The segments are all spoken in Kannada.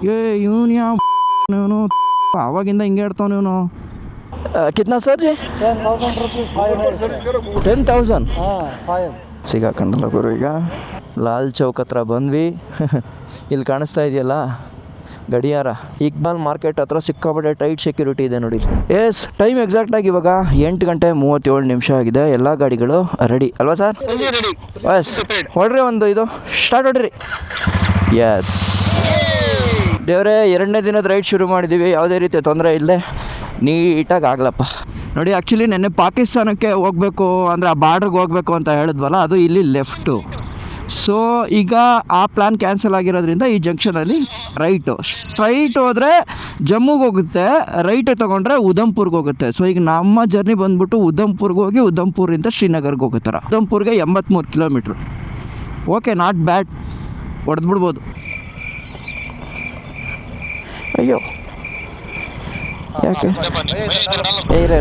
ಏ ಇವನು ಯಾವ ಇವನು ಆವಾಗಿಂದ ಹಿಂಗೆ ಹೇಳ್ತಾವ ಇವನು. ಕಿತ್ನಾ ಸರ್ ಜಿ? 10,000 rupees fine है इसका। 10,000 हाँ fine। ಸಿಗಾಕಂಡಲ್ಲ ಗುರು. ಈಗ ಲಾಲ್ ಚೌಕ್ ಹತ್ರ ಬಂದ್ವಿ. ಇಲ್ಲಿ ಕಾಣಿಸ್ತಾ ಇದೆಯಲ್ಲ ಗಡಿಯಾರ, ಇಕ್ಬಾಲ್ ಮಾರ್ಕೆಟ್ ಹತ್ರ ಸಿಕ್ಕಾಪಟ್ಟೆ ಟೈಟ್ ಸೆಕ್ಯೂರಿಟಿ ಇದೆ ನೋಡಿ. ಎಸ್, ಟೈಮ್ ಎಕ್ಸಾಕ್ಟಾಗಿ ಇವಾಗ 8:37 ಆಗಿದೆ. ಎಲ್ಲ ಗಾಡಿಗಳು ರೆಡಿ ಅಲ್ವಾ ಸರ್? ಎಸ್, ಹೊಡ್ರಿ ಒಂದು ಇದು ಸ್ಟಾರ್ಟ್ ಹೊಡ್ರಿ. ಎಸ್ ದೇವರೇ, 2ನೇ ದಿನದ ರೈಡ್ ಶುರು ಮಾಡಿದ್ದೀವಿ, ಯಾವುದೇ ರೀತಿಯ ತೊಂದರೆ ಇಲ್ಲದೆ ನೀಟಾಗಿ ಆಗ್ಲಪ್ಪ. ನೋಡಿ, ಆ್ಯಕ್ಚುಲಿ ನೆನ್ನೆ ಪಾಕಿಸ್ತಾನಕ್ಕೆ ಹೋಗಬೇಕು ಅಂದರೆ ಆ ಬಾರ್ಡ್ರಿಗೆ ಹೋಗಬೇಕು ಅಂತ ಹೇಳಿದ್ವಲ್ಲ, ಅದು ಇಲ್ಲಿ ಲೆಫ್ಟು. ಸೊ ಈಗ ಆ ಪ್ಲ್ಯಾನ್ ಕ್ಯಾನ್ಸಲ್ ಆಗಿರೋದ್ರಿಂದ ಈ ಜಂಕ್ಷನಲ್ಲಿ ಸ್ಟ್ರೈಟ್ ಹೋದರೆ ಜಮ್ಮುಗೆ ಹೋಗುತ್ತೆ, ರೈಟ್ ತೊಗೊಂಡ್ರೆ ಉಧಂಪುರ್ಗೆ ಹೋಗುತ್ತೆ. ಸೊ ಈಗ ನಮ್ಮ ಜರ್ನಿ ಬಂದ್ಬಿಟ್ಟು ಉಧಂಪುರ್ಗೆ ಹೋಗಿ ಉಧಂಪುರಿಂದ ಶ್ರೀನಗರ್ಗೆ ಹೋಗುತ್ತಾರ. ಉಧಂಪುರ್ಗೆ 83 ಕಿಲೋಮೀಟ್ರು. ಓಕೆ, ನಾಟ್ ಬ್ಯಾಡ್, ಹೊಡೆದ್ಬಿಡ್ಬೋದು. ಅಯ್ಯೋ ಯಾಕೆ ಇರ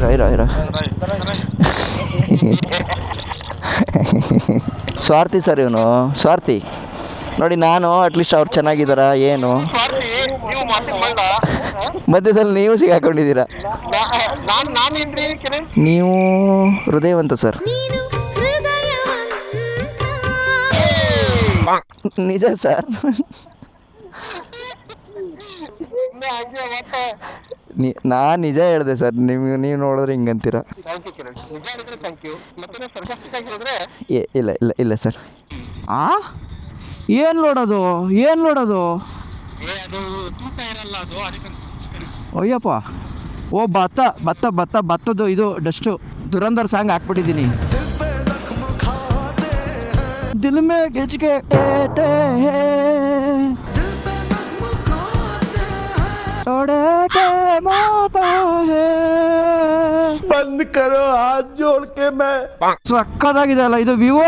ಸ್ವಾರ್ಥಿ ಸರ್ ಇವನು, ಸ್ವಾರ್ಥಿ. ನೋಡಿ, ನಾನು ಅಟ್ಲೀಸ್ಟ್ ಅವ್ರು ಚೆನ್ನಾಗಿದ್ದಾರಾ ಏನು, ಮಧ್ಯದಲ್ಲಿ ನೀವು ಸಿಗಾಕೊಂಡಿದ್ದೀರಾ. ನೀವು ಹೃದಯವಂತ ಸರ್, ನಿಜ ಸರ್. ನಾನು ನಿಜ ಹೇಳಿದೆ ಸರ್, ನೀವು ನೋಡಿದ್ರೆ ಹಿಂಗಂತೀರ. ಇಲ್ಲ ಇಲ್ಲ ಇಲ್ಲ ಸರ್. ಏನು ನೋಡೋದು ಅಯ್ಯಪ್ಪ. ಓ ಭತ್ತದ್ದು ಇದು ಡಸ್ಟು ದುರಂಧರ್ ಸಾಂಗ್ ಹಾಕ್ಬಿಟ್ಟಿದ್ದೀನಿ. ದಿಲ್ ಮೇ ಗಿಚ್ಗೆ बंद करो हाथ जोड़ के मैं। ಸಕ್ಕತ್ತಾಗಿದೆ ಅಲ್ಲ ಇದು ವ್ಯೂ.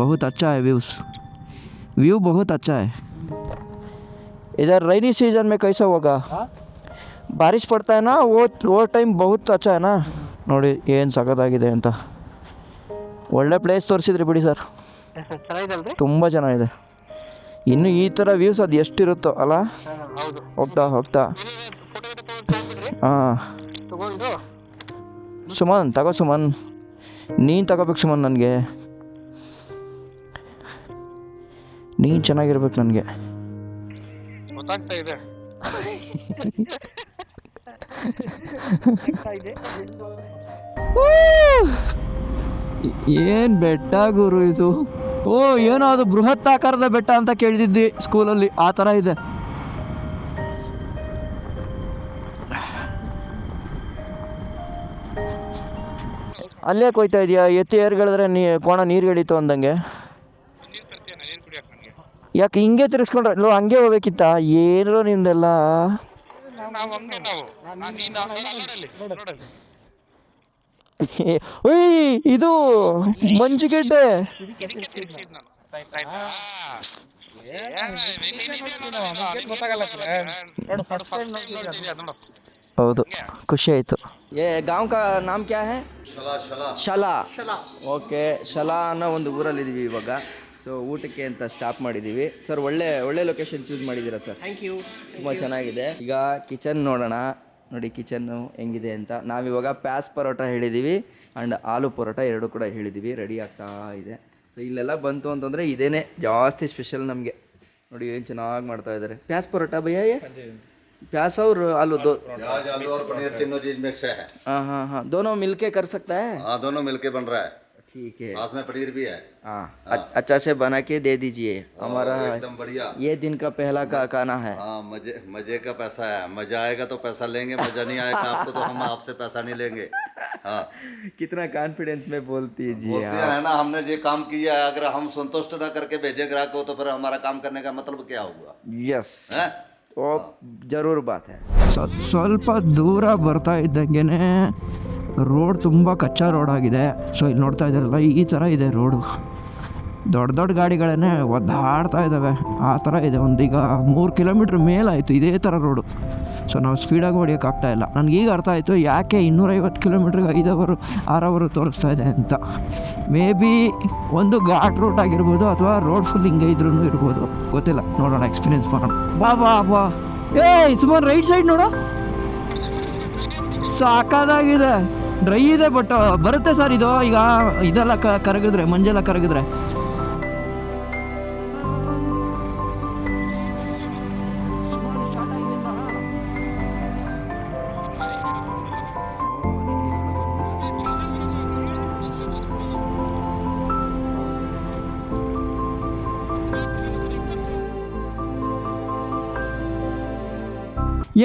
बहुत अच्छा है व्यू बहुत अच्छा है. इधर रेनी सीजन में कैसा होगा? बारिश पड़ता है ना, वो टाइम बहुत अच्छा है ना. ನೋಡಿ ಏನು ಸಖತ್ತಾಗಿದೆ ಅಂತ. ಒಳ್ಳೆ ಪ್ಲೇಸ್ ತೋರಿಸಿದ್ರಿ ಬಿಡಿ ಸರ್, ತುಂಬ ಚೆನ್ನಾಗಿದೆ. ಇನ್ನು ಈ ಥರ ವ್ಯೂಸ್ ಅದು ಎಷ್ಟಿರುತ್ತೋ ಅಲ್ಲ, ಹೋಗ್ತಾ ಹಾಂ. ಸುಮನ್ ತಗೋ, ಸುಮನ್ ನೀನು ತಗೋಬೇಕು. ಸುಮನ್, ನನಗೆ ನೀನು ಚೆನ್ನಾಗಿರ್ಬೇಕು. ನನಗೆ ಏನು ಬೆಟ್ಟ ಗುರು ಇದು. ಓ, ಏನೋ ಅದು ಬೃಹತ್ ಆಕಾರದ ಬೆಟ್ಟ ಅಂತ ಕೇಳಿದ್ದಿ ಸ್ಕೂಲಲ್ಲಿ, ಆ ಥರ ಇದೆ. ಅಲ್ಲೇ ಕೊಯ್ತಾ ಇದೆಯಾ? ಎತ್ತಿ ಏರ್ಗಳಿದ್ರೆ ಕೋಣ ನೀರುಗಳಿತ್ತು ಅಂದಂಗೆ. ಯಾಕೆ ಹಿಂಗೆ ತಿರ್ಸ್ಕೊಂಡ್ರೆ? ಲೋ, ಹಂಗೆ ಹೋಗ್ಬೇಕಿತ್ತ? ಏನೋ ನಿಮ್ದೆಲ್ಲ. ಓಯ್, ಇದು ಮಂಜುಗೆಡ್ಡೆ. ಹೌದು, ಖುಷಿ ಆಯಿತು. ಗಾಂವ್ ಕಾ ನಾಮ್ ಕ್ಯಾ ಹೈ? ಶಲಾ. ಓಕೆ, ಶಲಾ ಅನ್ನೋ ಒಂದು ಊರಲ್ಲಿದ್ದೀವಿ ಇವಾಗ. ಸೊ ಊಟಕ್ಕೆ ಅಂತ ಸ್ಟಾಪ್ ಮಾಡಿದ್ದೀವಿ ಸರ್. ಒಳ್ಳೆ ಲೊಕೇಶನ್ ಚೂಸ್ ಮಾಡಿದ್ದೀರಾ ಸರ್, ಥ್ಯಾಂಕ್ ಯು. ತುಂಬ ಚೆನ್ನಾಗಿದೆ. ಈಗ ಕಿಚನ್ ನೋಡೋಣ. ನೋಡಿ ಕಿಚನ್ನು ಹೆಂಗಿದೆ ಅಂತ. ನಾವಿವಾಗ ಪ್ಯಾಸ್ ಪರೋಟ ಹೇಳಿದ್ದೀವಿ ಆ್ಯಂಡ್ ಆಲೂ ಪರೋಟ ಎರಡು ಕೂಡ ಹೇಳಿದ್ದೀವಿ, ರೆಡಿ ಆಗ್ತಾ ಇದೆ. ಸೊ ಇಲ್ಲೆಲ್ಲ ಬಂತು ಅಂತಂದರೆ ಇದೇನೇ ಜಾಸ್ತಿ ಸ್ಪೆಷಲ್ ನಮಗೆ. ನೋಡಿ ಏನು ಚೆನ್ನಾಗಿ ಮಾಡ್ತಾ ಇದ್ದಾರೆ. ಪ್ಯಾಸ್ ಪರೋಟ ಭಯ್ಯ, प्याज और आलू दो, प्याज आलू और पनीर तीनों चीज मिक्स है। हाँ, दोनों मिलके कर सकता है? हाँ, दोनों मिलके बन रहा है। ठीक है, साथ में पनीर भी है। हाँ, अच्छा से बना के दे दीजिए। हमारा एकदम बढ़िया, ये दिन का पहला का खाना है। हाँ, मजे का पैसा है। मजा आएगा तो पैसा लेंगे, मजा नहीं आएगा आपको तो हम आपसे पैसा नहीं लेंगे। हाँ, कितना कॉन्फिडेंस में बोलती जी है ना। हमने जो काम किया है, अगर हम संतुष्ट ना करके भेजे ग्राहक को तो फिर हमारा काम करने का मतलब क्या होगा? यस, वो जरूर बात है. ಸ್ವಲ್ಪ ದೂರ ಬರ್ತಾ ಇದ್ದಂಗೆ ರೋಡ್ ತುಂಬ ಕಚ್ಚಾ ರೋಡ್ ಆಗಿದೆ. ಸೊ ಇಲ್ಲಿ ನೋಡ್ತಾ ಇದ್ದಾರಲ್ಲ ಈ ಥರ ಇದೆ ರೋಡು. ದೊಡ್ಡ ದೊಡ್ಡ ಗಾಡಿಗಳನ್ನೇ ಒದ್ದಾಡ್ತಾ ಇದ್ದಾವೆ ಆ ಥರ ಇದೆ. ಈಗ 3 ಕಿಲೋಮೀಟ್ರ್ ಮೇಲಾಯಿತು ಇದೇ ಥರ ರೋಡು. ಸೊ ನಾವು ಸ್ಪೀಡಾಗಿ ಹೊಡಿಯೋಕ್ಕಾಗ್ತಾ ಇಲ್ಲ. ನನಗೀಗ ಅರ್ಥ ಆಯಿತು ಯಾಕೆ 250 ಕಿಲೋಮೀಟ್ರಿಗೆ 6 ಅವರು ತೋರಿಸ್ತಾ ಇದೆ ಅಂತ. ಮೇ ಬಿ ಒಂದು ಘಾಟ್ ರೂಟ್ ಆಗಿರ್ಬೋದು ಅಥವಾ ರೋಡ್ ಫುಲ್ ಹಿಂಗೆ ಇದ್ರೂ ಇರ್ಬೋದು, ಗೊತ್ತಿಲ್ಲ. ನೋಡೋಣ, ಎಕ್ಸ್ಪೀರಿಯನ್ಸ್ ಮಾಡೋಣ. ಬಾ ಬಾ ಬಾ. ಸುಮಾರು ರೈಟ್ ಸೈಡ್ ನೋಡು, ಸಾಕಾದಾಗಿದೆ. ಡ್ರೈ ಇದೆ ಬಟ್ ಬರುತ್ತೆ ಸರ್ ಇದು. ಈಗ ಇದೆಲ್ಲ ಕರಗಿದ್ರೆ, ಮಂಜೆಲ್ಲ ಕರಗಿದ್ರೆ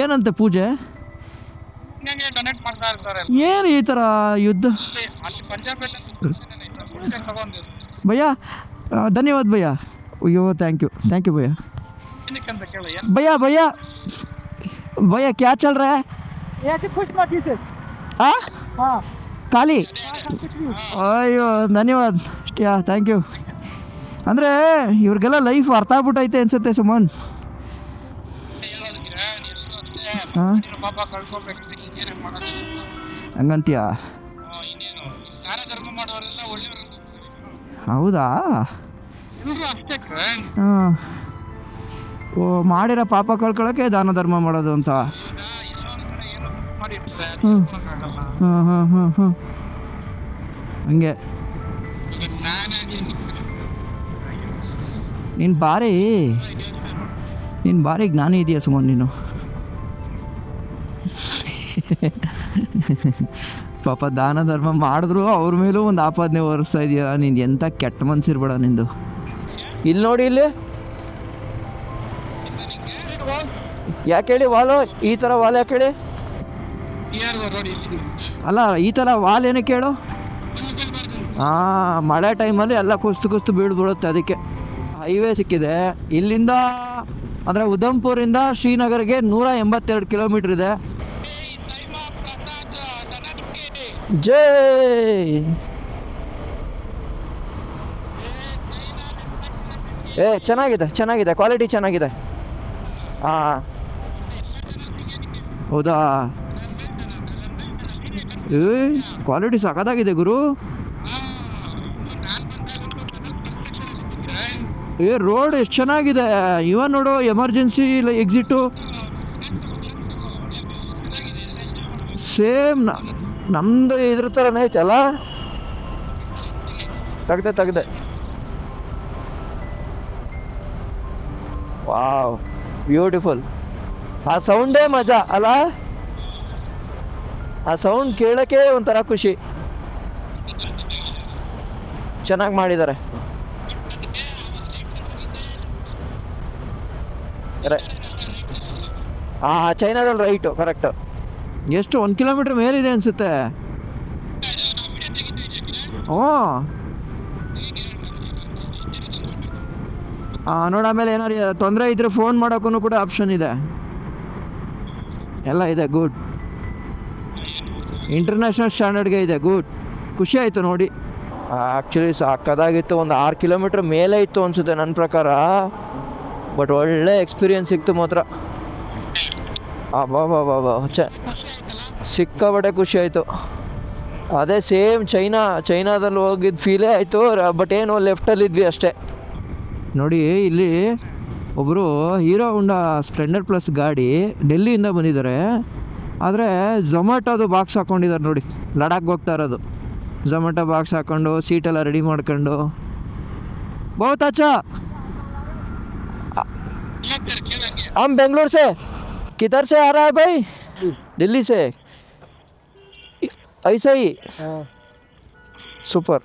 ಏನಂತೆ ಪೂಜೆ ಏನು ಈ ಥರ ಯುದ್ಧ? ಭಯ್ಯ ಧನ್ಯವಾದ ಭಯ್ಯ. ಅಯ್ಯೋ ಥ್ಯಾಂಕ್ ಯು ಭಯ್ಯ. भैया भैया भैया क्या चल रहा है? ऐसे खुश मत से हाँ हाँ ಖಾಲಿ. कुछ भी ಅಯ್ಯೋ ಧನ್ಯವಾದ. Thank you. ಅಂದರೆ ಇವ್ರಿಗೆಲ್ಲ ಲೈಫ್ ಅರ್ಥ ಆಗ್ಬಿಟ್ಟೈತೆ ಅನ್ಸುತ್ತೆ ಸುಮನ್. ಹಾಂ ಹಂಗಂತೀಯ? ಹೌದಾ? ಹಾಂ. ಓ, ಮಾಡಿರೋ ಪಾಪ ಕಳ್ಕೊಳ್ಳೋಕ್ಕೆ ದಾನ ಧರ್ಮ ಮಾಡೋದು ಅಂತ. ಹ್ಞೂ ಹಾಂ ಹಾಂ ಹಾಂ ಹಾಂ ಹಂಗೆ. ನೀನು ಭಾರಿ ಜ್ಞಾನಿ ಇದೆಯಾ ಸುಮನ್ ನೀನು. ಪಾಪ ದಾನ ಧರ್ಮ ಮಾಡಿದ್ರು ಅವ್ರ ಮೇಲೂ ಒಂದು ಆಪಾದನೆ ಹೊರಿಸ್ತಾ ಇದೆಯಾ ನೀನು. ಎಂಥ ಕೆಟ್ಟ ಮನ್ಸಿರ್ಬೇಡ ನಿಂದು. ಇಲ್ಲಿ ನೋಡಿ, ಇಲ್ಲಿ ಯಾಕೆ ಹೇಳಿ ವಾಲು ಈ ಥರ ವಾಲ್ ಯಾಕೆ ಹೇಳಿ? ಅಲ್ಲ ಈ ಥರ ವಾಲ್ ಏನಕ್ಕೆ ಹೇಳು? ಹಾಂ, ಮಳೆ ಟೈಮಲ್ಲಿ ಎಲ್ಲ ಕುಸ್ತು ಬೀಳ್ಬಿಡುತ್ತೆ. ಅದಕ್ಕೆ ಹೈವೇ ಸಿಕ್ಕಿದೆ ಇಲ್ಲಿಂದ. ಅಂದರೆ ಉಧಂಪುರಿಂದ ಶ್ರೀನಗರ್ಗೆ 182 ಕಿಲೋಮೀಟ್ರ್ ಇದೆ. ಜೈ. ಚೆನ್ನಾಗಿದೆ ಕ್ವಾಲಿಟಿ ಚೆನ್ನಾಗಿದೆ. ಹಾಂ ಹೌದಾ? ಕ್ವಾಲಿಟಿ ಸಖತ್ತಾಗಿದೆ ಗುರು. ರೋಡ್ ಎಷ್ಟು ಚೆನ್ನಾಗಿದೆ. ಇವನ್ ನೋಡು, ಎಮರ್ಜೆನ್ಸಿ ಎಕ್ಸಿಟು ಸೇಮ್ ನಮ್ಮದು ಇದ್ರ ಥರನೇ ಐತಲ್ಲ. ತೆಗ್ದೆ ವಾವ್, ಬ್ಯೂಟಿಫುಲ್. ಆ ಸೌಂಡೇ ಮಜಾ ಅಲ್ಲ. ಆ ಸೌಂಡ್ ಕೇಳೋಕ್ಕೆ ಒಂಥರ ಖುಷಿ. ಚೆನ್ನಾಗಿ ಮಾಡಿದ್ದಾರೆ. ಚೈನಾದಲ್ಲಿ ರೈಟು ಕರೆಕ್ಟು. ಎಷ್ಟು 1 ಕಿಲೋಮೀಟ್ರ್ ಮೇಲಿದೆ ಅನಿಸುತ್ತೆ. ಹ್ಞೂ ನೋಡಿ. ಆಮೇಲೆ ಏನಾರು ತೊಂದರೆ ಇದ್ದರೆ ಫೋನ್ ಮಾಡೋಕ್ಕೂ ಕೂಡ ಆಪ್ಷನ್ ಇದೆ. ಎಲ್ಲ ಇದೆ. ಗುಡ್. ಇಂಟರ್ನ್ಯಾಷನಲ್ ಸ್ಟ್ಯಾಂಡರ್ಡ್ಗೆ ಇದೆ. ಗುಡ್. ಖುಷಿ ಆಯಿತು ನೋಡಿ. ಆ್ಯಕ್ಚುಲಿ ಸಾಕದಾಗಿತ್ತು. ಒಂದು 6 ಕಿಲೋಮೀಟ್ರ್ ಮೇಲೆ ಇತ್ತು ಅನಿಸುತ್ತೆ ನನ್ನ ಪ್ರಕಾರ. ಬಟ್ ಒಳ್ಳೆ ಎಕ್ಸ್ಪೀರಿಯನ್ಸ್ ಸಿಕ್ತು ಮಾತ್ರ. ಬಾ ಸಿಕ್ಕಾಬಟ್ಟೆ ಖುಷಿ ಆಯಿತು. ಅದೇ ಸೇಮ್ ಚೈನಾದಲ್ಲಿ ಹೋಗಿದ್ದು ಫೀಲೇ ಆಯಿತು. ಬಟ್ ಏನು ಲೆಫ್ಟಲ್ಲಿದ್ವಿ ಅಷ್ಟೇ. ನೋಡಿ, ಇಲ್ಲಿ ಒಬ್ಬರು ಹೀರೋ ಹೋಂಡಾ ಸ್ಪ್ಲೆಂಡರ್ ಪ್ಲಸ್ ಗಾಡಿ ಡೆಲ್ಲಿಯಿಂದ ಬಂದಿದ್ದಾರೆ. ಆದರೆ ಝೊಮ್ಯಾಟೋದು ಬಾಕ್ಸ್ ಹಾಕ್ಕೊಂಡಿದ್ದಾರೆ ನೋಡಿ. ಲಡಾಖ್ಗೆ ಹೋಗ್ತಾ ಇರೋದು. ಝೊಮ್ಯಾಟೋ ಬಾಕ್ಸ್ ಹಾಕ್ಕೊಂಡು ಸೀಟೆಲ್ಲ ರೆಡಿ ಮಾಡ್ಕೊಂಡು. ಬಹುತ್ ಅಚ್ಚಾ. हम बेंगलोर से. किधर से आ रहा है भाई? दिल्ली से. ऐसा ही. सुपर.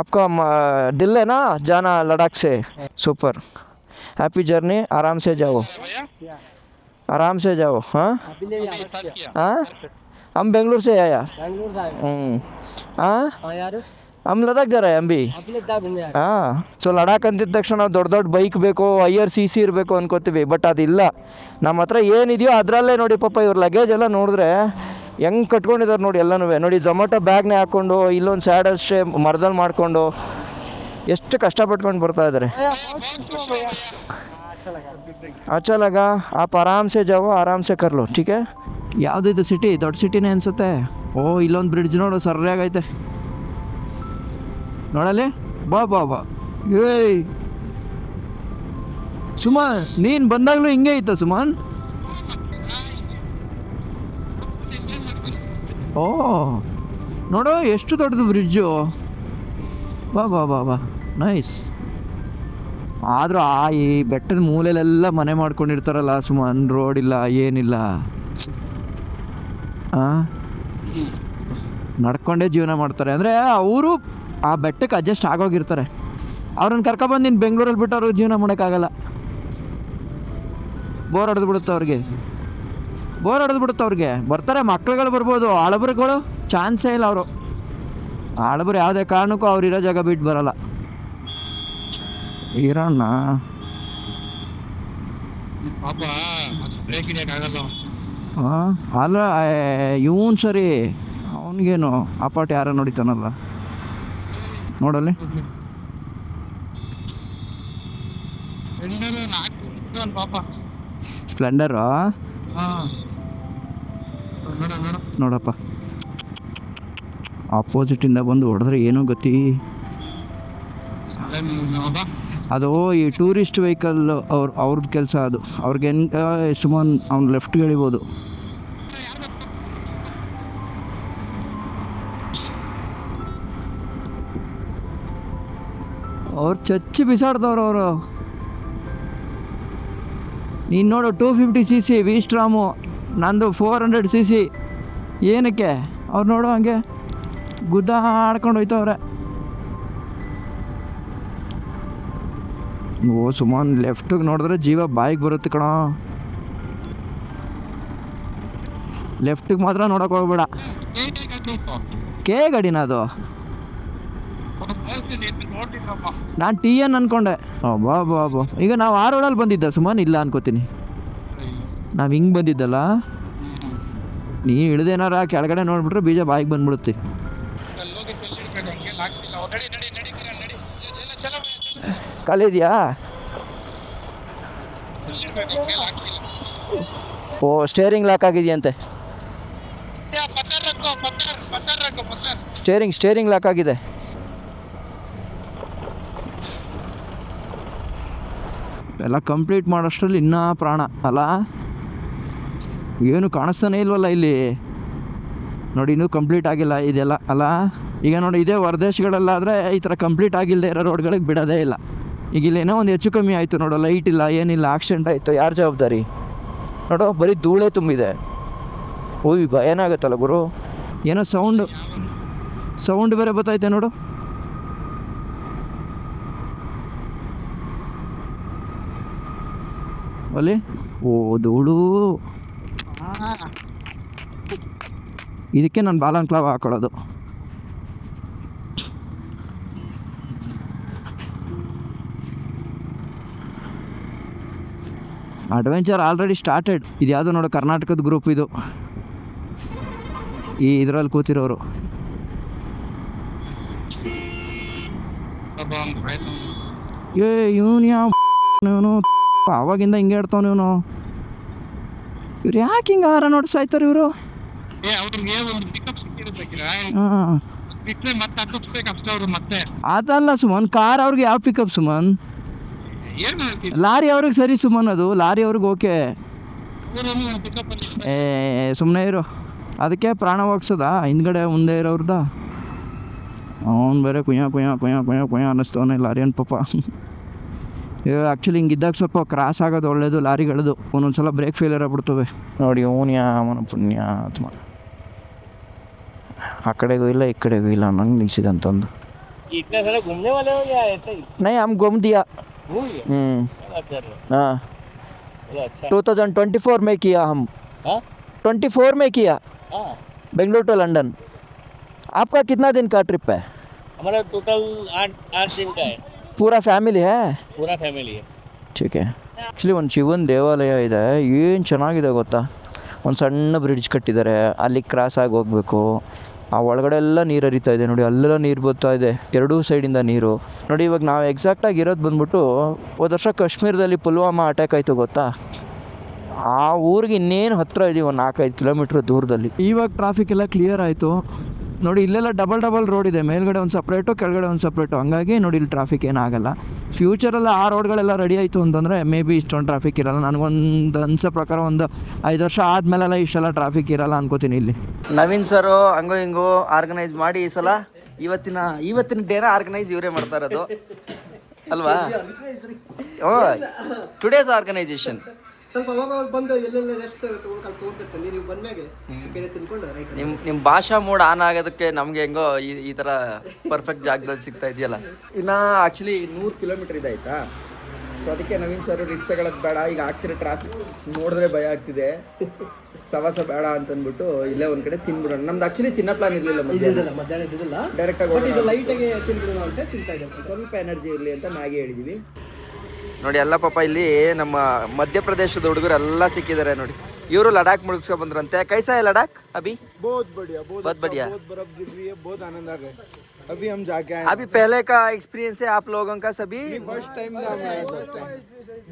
आपका दिल है ना जाना लद्दाख से? सुपर. Happy journey. आराम से जाओ. हाँ हाँ. हम बेंगलोर से आया. हाँ. हम लद्दाख जा रहे हैं हम भी ಹಾಂ ಸೊ ಲಡಾಖ್ ಅಂದಿದ ತಕ್ಷಣ ನಾವು ದೊಡ್ಡ ದೊಡ್ಡ ಬೈಕ್ ಬೇಕು ಹೈಯರ್ ಸಿ ಸಿ ಇರಬೇಕು ಅನ್ಕೋತೀವಿ ಬಟ್ ಅದಿಲ್ಲ ನಮ್ಮ ಹತ್ರ ಏನಿದೆಯೋ ಅದರಲ್ಲೇ ನೋಡಿ ಪಾಪ ಇವ್ರ ಲಗೇಜ್ ಎಲ್ಲ ನೋಡಿದ್ರೆ ಹೆಂಗೆ ಕಟ್ಕೊಂಡಿದ್ದಾರೆ ನೋಡಿ ಎಲ್ಲನೂ ನೋಡಿ ಝೊಮ್ಯಾಟೊ ಬ್ಯಾಗ್ನೇ ಹಾಕ್ಕೊಂಡು ಇಲ್ಲೊಂದು ಸ್ಯಾಡ್ ಅಷ್ಟೇ ಮರದಲ್ಲಿ ಮಾಡಿಕೊಂಡು ಎಷ್ಟು ಕಷ್ಟಪಟ್ಕೊಂಡು ಬರ್ತಾ ಇದ್ದಾರೆ अच्छा लगा आप आराम से जाओ आराम से कर लो ठीक है ಯಾವುದಿದು ಸಿಟಿ ದೊಡ್ಡ ಸಿಟಿನೇ ಅನಿಸುತ್ತೆ ಓ ಇಲ್ಲೊಂದು ಬ್ರಿಡ್ಜ್ ನೋಡು ಸರಿಯಾಗೈತೆ ನೋಡಲ್ಲಿ ಬಾ ಬಾ ಬಾ ಏಯ್ ಸುಮನ್ ನೀನು ಬಂದಾಗಲೂ ಹಿಂಗೆ ಇತ್ತು ಸುಮನ್ ಓ ನೋಡು ಎಷ್ಟು ದೊಡ್ಡದು ಬ್ರಿಡ್ಜು ಬಾ ಬಾ ಬಾ ಬಾ ನೈಸ್ ಆದರೂ ಈ ಬೆಟ್ಟದ ಮೂಲೆಯಲ್ಲೆಲ್ಲ ಮನೆ ಮಾಡ್ಕೊಂಡಿರ್ತಾರಲ್ಲ ಸುಮನ್ ರೋಡ್ ಇಲ್ಲ ಏನಿಲ್ಲ ನಡ್ಕೊಂಡೇ ಜೀವನ ಮಾಡ್ತಾರೆ ಅಂದರೆ ಅವರು ಆ ಬೆಟ್ಟಕ್ಕೆ ಅಡ್ಜಸ್ಟ್ ಆಗೋಗಿರ್ತಾರೆ ಅವ್ರನ್ನ ಕರ್ಕೊಬಂದು ನೀನು ಬೆಂಗಳೂರಲ್ಲಿ ಬಿಟ್ಟು ಅವ್ರಿಗೆ ಜೀವನ ಮಾಡೋಕ್ಕಾಗಲ್ಲ ಬೋರ್ ಹೊಡೆದು ಬಿಡುತ್ತೆ ಅವ್ರಿಗೆ ಬರ್ತಾರೆ ಮಕ್ಳುಗಳು ಬರ್ಬೋದು ಆಳಬರುಗಳು ಚಾನ್ಸೇ ಇಲ್ಲ ಅವರು ಆಳಬರು ಯಾವುದೇ ಕಾರಣಕ್ಕೂ ಅವ್ರು ಇರೋ ಜಾಗ ಬಿಟ್ಟು ಬರಲ್ಲ ಇರೋಣ ಅಲ್ಲ ಇವನು ಸರಿ ಅವನಿಗೇನು ಅಪಾಟ ಯಾರೋ ನೋಡಿತಾನಲ್ಲ ನೋಡಲ್ಲಿ ಸ್ಪ್ಲೆಂಡರು ನೋಡಪ್ಪ ಆಪೋಸಿಟಿಂದ ಬಂದು ಹೊಡೆದ್ರೆ ಏನೋ ಗತಿ ಅದು ಈ ಟೂರಿಸ್ಟ್ ವೆಹಿಕಲ್ ಅವ್ರದ್ದು ಕೆಲಸ ಅದು ಅವ್ರಿಗೆ ಸುಮಾರು ಅವ್ನು ಲೆಫ್ಟ್ಗೆ ಎಳಿಬೋದು ಅವ್ರು ಚಚ್ಚಿ ಬಿಸಾಡ್ದವ್ರು ಅವರು ನೀನು ನೋಡು 250 cc ವಿಸ್ಟ್ರಾಮು ನಂದು 400 cc ಏನಕ್ಕೆ ಅವ್ರು ನೋಡು ಹಂಗೆ ಗುದ್ದ ಆಡ್ಕೊಂಡು ಹೋಯ್ತವ್ರೆ ಓ ಸುಮಾರು ಲೆಫ್ಟಿಗೆ ನೋಡಿದ್ರೆ ಜೀವ ಬಾಯಿಗೆ ಬರುತ್ತೆ ಕಣೋ ಲೆಫ್ಟಿಗೆ ಮಾತ್ರ ನೋಡೋಕೆ ಹೋಗ್ಬೇಡ ಕೆ ಗಾಡಿನ ಅದು ನಾನು ಟಿ ಎನ್ ಅಂದ್ಕೊಂಡೆ ಬಾ ಬಾ ಬಾ ಈಗ ನಾವು ಆ ರೋಡಲ್ಲಿ ಬಂದಿದ್ದ ಸುಮಾರು ಇಲ್ಲ ಅನ್ಕೋತೀನಿ ನಾವು ಹಿಂಗೆ ಬಂದಿದ್ದಲ್ಲ ನೀನು ಇಳ್ದೇನಾರ ಕೆಳಗಡೆ ನೋಡ್ಬಿಟ್ರೆ ಬೀಜ ಬಾಯಿಗೆ ಬಂದ್ಬಿಡುತ್ತೆ ಖಾಲಿ ಇದೆಯಾ ಓ ಸ್ಟೇರಿಂಗ್ ಲಾಕ್ ಆಗಿದೆಯಂತೆ ಸ್ಟೇರಿಂಗ್ ಲಾಕ್ ಆಗಿದೆ ಎಲ್ಲ ಕಂಪ್ಲೀಟ್ ಮಾಡೋಷ್ಟರಲ್ಲಿ ಇನ್ನೂ ಪ್ರಾಣ ಅಲ್ಲ ಏನು ಕಾಣಿಸ್ತಾನೆ ಇಲ್ವಲ್ಲ ಇಲ್ಲಿ ನೋಡಿ ಇನ್ನೂ ಕಂಪ್ಲೀಟ್ ಆಗಿಲ್ಲ ಇದೆಲ್ಲ ಅಲ್ಲ ಈಗ ನೋಡಿ ಇದೇ ಹೊರದೇಶಗಳಲ್ಲಾದರೆ ಈ ಥರ ಕಂಪ್ಲೀಟ್ ಆಗಿಲ್ಲದೆ ಇರೋ ರೋಡ್ಗಳಿಗೆ ಬಿಡೋದೇ ಇಲ್ಲ ಈಗ ಇಲ್ಲೇನೋ ಒಂದು ಹೆಚ್ಚು ಕಮ್ಮಿ ಆಯಿತು ನೋಡೋ ಲೈಟ್ ಇಲ್ಲ ಏನಿಲ್ಲ ಆಕ್ಸಿಡೆಂಟ್ ಆಯಿತು ಯಾರು ಜವಾಬ್ದಾರಿ ನೋಡೋ ಬರೀ ಧೂಳೇ ತುಂಬಿದೆ ಓಯ್ ಭಯನೇ ಆಗುತ್ತಲ್ಲ ಗುರು ಏನೋ ಸೌಂಡ್ ಬೇರೆ ಬರ್ತೈತೆ ನೋಡು ಅಲ್ಲಿ ಓ ಧೂಳು ಇದಕ್ಕೆ ನಾನು ಬಾಲನ್ ಕ್ಲಾವ್ ಹಾಕೊಳ್ಳೋದು ಅಡ್ವೆಂಚರ್ ಆಲ್ರೆಡಿ ಸ್ಟಾರ್ಟೆಡ್ ಇದು ಯಾವುದೋ ನೋಡು ಕರ್ನಾಟಕದ ಗ್ರೂಪ್ ಇದು ಈ ಇದರಲ್ಲಿ ಕೂತಿರೋರು ಇವನು ಇವನು ಅವಾಗಿಂದ ಹಿಂಗೆ ಹೇಳ್ತಾವ ಇವನು ಇವ್ರು ಯಾಕೆ ಹಿಂಗೆ ಆಹಾರ ನೋಡಿ ಸಾಯ್ತಾರೆ ಇವರು ಅದಲ್ಲ ಸುಮನ್ ಕಾರ್ ಅವ್ರಿಗೆ ಯಾವ ಪಿಕಪ್ ಸುಮನ್ ಲಾರಿ ಅವ್ರಿಗೆ ಸರಿ ಸುಮನ್ ಅದು ಲಾರಿ ಅವ್ರಿಗೆ ಓಕೆ ಸುಮ್ಮನೆ ಇರು ಅದಕ್ಕೆ ಪ್ರಾಣ ಹೋಗ್ಸದ ಹಿಂದ್ಗಡೆ ಮುಂದೆ ಇರೋರ್ದ ಅವನು ಬೇರೆ ಕುಯ್ಯ ಕುಯ್ಯ ಕುಯ್ಯ ಕುಯ್ಯ ಕುಯ್ಯ ಅನ್ನಿಸ್ತವನೇ ಲಾರಿಯನ್ ಪಾಪ ಆ್ಯಕ್ಚುಲಿ ಹಿಂಗಿದ್ದಾಗ ಸ್ವಲ್ಪ ಕ್ರಾಸ್ ಆಗೋದು ಒಳ್ಳೇದು ಲಾರಿಗಳದು ಒಂದೊಂದು ಸಲ ಬ್ರೇಕ್ ಫೇಲಿಯರ್ ಆಗ್ಬಿಡ್ತವೆ ನೋಡಿ ಅವನ ಪುಣ್ಯ ಆತ್ಮ ಆ ಕಡೆಗೂ ಇಲ್ಲ ಈ ಕಡೆಗೂ ಇಲ್ಲ ನಂಗೆ ನಿಲ್ಸಿದಂತಂದು ನೈ ಹಮ್ ಗುಮ್ ದಿಯಾ हाँ 2024 में किया हम 24 में किया बेंगलुरु टू लंदन आपका कितना दिन का ट्रिप है हमारा टोटल 8 दिन का है, पूरा फैमिली है पूरा फैमिली है। ठीक है ಆ್ಯಕ್ಚುಲಿ ಒಂದು ಶಿವನ ದೇವಾಲಯ ಇದೆ ಏನು ಚೆನ್ನಾಗಿದೆ ಗೊತ್ತಾ ಒಂದು ಸಣ್ಣ ಬ್ರಿಡ್ಜ್ ಕಟ್ಟಿದ್ದಾರೆ ಅಲ್ಲಿ ಕ್ರಾಸ್ ಆಗಿ ಹೋಗಬೇಕು ಆ ಒಳಗಡೆ ಎಲ್ಲ ನೀರು ಹರಿತಾ ಇದೆ ನೋಡಿ ಅಲ್ಲೆಲ್ಲ ನೀರು ಬರ್ತಾ ಇದೆ ಎರಡೂ ಸೈಡಿಂದ ನೀರು ನೋಡಿ ಇವಾಗ ನಾವು ಎಕ್ಸಾಕ್ಟಾಗಿ ಇರೋದು ಬಂದ್ಬಿಟ್ಟು ಹೋದ ವರ್ಷ ಕಾಶ್ಮೀರದಲ್ಲಿ ಪುಲ್ವಾಮಾ ಅಟ್ಯಾಕ್ ಆಯಿತು ಗೊತ್ತಾ ಆ ಊರಿಗೆ ಇನ್ನೇನು ಹತ್ತಿರ ಇದೀವಿ ಒಂದು 4-5 ಕಿಲೋಮೀಟ್ರ್ ದೂರದಲ್ಲಿ ಇವಾಗ ಟ್ರಾಫಿಕ್ ಎಲ್ಲ ಕ್ಲಿಯರ್ ಆಯಿತು ನೋಡಿ ಇಲ್ಲೆಲ್ಲ ಡಬಲ್ ರೋಡ್ ಇದೆ ಮೇಲ್ಗಡೆ ಒಂದು ಸಪ್ರೇಟು ಕೆಳಗಡೆ ಒಂದು ಸಪ್ರೇಟು ಹಂಗಾಗಿ ನೋಡಿ ಇಲ್ಲಿ ಟ್ರಾಫಿಕ್ ಏನಾಗಲ್ಲ ಫ್ಯೂಚರಲ್ಲಿ ಆ ರೋಡ್ಗಳೆಲ್ಲ ರೆಡಿ ಆಯಿತು ಅಂತಂದರೆ ಮೇ ಬಿ ಇಷ್ಟೊಂದು ಟ್ರಾಫಿಕ್ ಇರಲ್ಲ ನನಗೊಂದು ಅನ್ಸೋ ಪ್ರಕಾರ ಒಂದು 5 ವರ್ಷ ಆದಮೇಲೆಲ್ಲ ಇಷ್ಟೆಲ್ಲ ಟ್ರಾಫಿಕ್ ಇರಲ್ಲ ಅನ್ಕೋತೀನಿ ಇಲ್ಲಿ ನವೀನ್ ಸರು ಹಂಗೋ ಹಿಂಗೋ ಆರ್ಗನೈಸ್ ಮಾಡಿ ಈ ಸಲ ಇವತ್ತಿನ ಡೇನ ಆರ್ಗನೈಸ್ ಇವರೇ ಮಾಡ್ತಾ ಇರೋದು ಅಲ್ವಾ ಓ ಟುಡೇಸ್ ಆರ್ಗನೈಸೇಷನ್ ಸ್ವಲ್ಪ ಅವಾಗ ಬಂದು ಎಲ್ಲೆಲ್ಲ ರೆಸ್ಟ್ ತೊಗೊಂತಿರ್ತಾನೆ ನೀವು ಬಂದ್ಮೇಲೆ ಬೇರೆ ತಿನ್ಕೊಂಡು ನಿಮ್ಮ ಭಾಷಾ ಮೂಡ್ ಆನ್ ಆಗೋದಕ್ಕೆ ನಮಗೆ ಹೆಂಗೋ ಈ ಥರ ಪರ್ಫೆಕ್ಟ್ ಜಾಗದಲ್ಲಿ ಸಿಗ್ತಾ ಇದೆಯಲ್ಲ ಇನ್ನು ಆ್ಯಕ್ಚುಲಿ 100 ಕಿಲೋಮೀಟ್ರ್ ಇದೆ ಆಯಿತಾ ಸೊ ಅದಕ್ಕೆ ನವೀನ್ ಸರ್ ರಿಸ್ಕ್ ತಗೊಳ್ಳೋದು ಬೇಡ ಈಗ ಆಗ್ತಿರೋ ಟ್ರಾಫಿಕ್ ನೋಡಿದ್ರೆ ಭಯ ಆಗ್ತಿದೆ ಸವಾಸ ಬೇಡ ಅಂತಂದ್ಬಿಟ್ಟು ಇಲ್ಲೇ ಒಂದು ಕಡೆ ತಿನ್ಬಿಡೋಣ ನಮ್ದು ಆ್ಯಕ್ಚುಲಿ ತಿನ್ನೋ ಪ್ಲಾನ್ ಇರಲಿಲ್ಲ ಮಧ್ಯಾಹ್ನ ಇದ್ದಿಲ್ಲ ಡೈರೆಕ್ಟಾಗಿ ಇದು ಲೈಟಾಗಿ ತಿನ್ಬಿಡೋಣ ಅಂತ ತಿಂತಾ ಇದ್ದಾರೆ ಸ್ವಲ್ಪ ಎನರ್ಜಿ ಇರಲಿ ಅಂತ ಮ್ಯಾಗಿ ಹೇಳಿದ್ದೀವಿ ನೋಡಿ ಎಲ್ಲ ಪಾಪ ಇಲ್ಲಿ ನಮ್ಮ ಮಧ್ಯಪ್ರದೇಶದ ಹುಡುಗರು ಎಲ್ಲ ಸಿಕ್ಕಿದ್ದಾರೆ ನೋಡಿ ಇವರು ಲಡಾಖ್ ಮುಳುಗಿಸ್ಕೊ ಬಂದ್ರಂತೆ ಕೈಸಾ है लद्दाख अभी बहुत बढ़िया बहुत बढ़िया बहुत बर्फ गिर रही है, बहुत आनंद आ गया। अभी हम जाके आए, अभी पहले का एक्सपीरियंस है आप लोगों का सभी फर्स्ट टाइम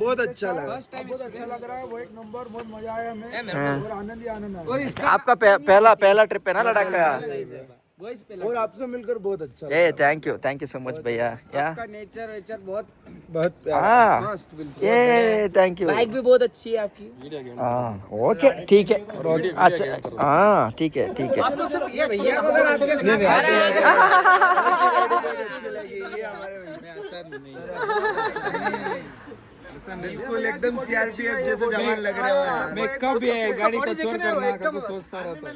बहुत अच्छा लगा, बहुत अच्छा लग रहा है, वो एक नंबर, बहुत मजा आया हमें और आनंद ही आनंद आया आपका पहला ट्रिप है ना लद्दाख का और आपसे मिलकर बहुत अच्छा ए थैंक यू सो मच भैया या नेचर बहुत हाँ मस्त, बिल्कुल ये थैंक यू बाइक भी बहुत अच्छी है आपकी हाँ ओके ठीक है अच्छा हाँ ठीक है ये भैया को अगर आपके बिल्कुल एकदम सीआरपीएफ जैसे जवान लग रहे हैं। मैं कब ये गाड़ी को चोर करना कभी सोचता रहता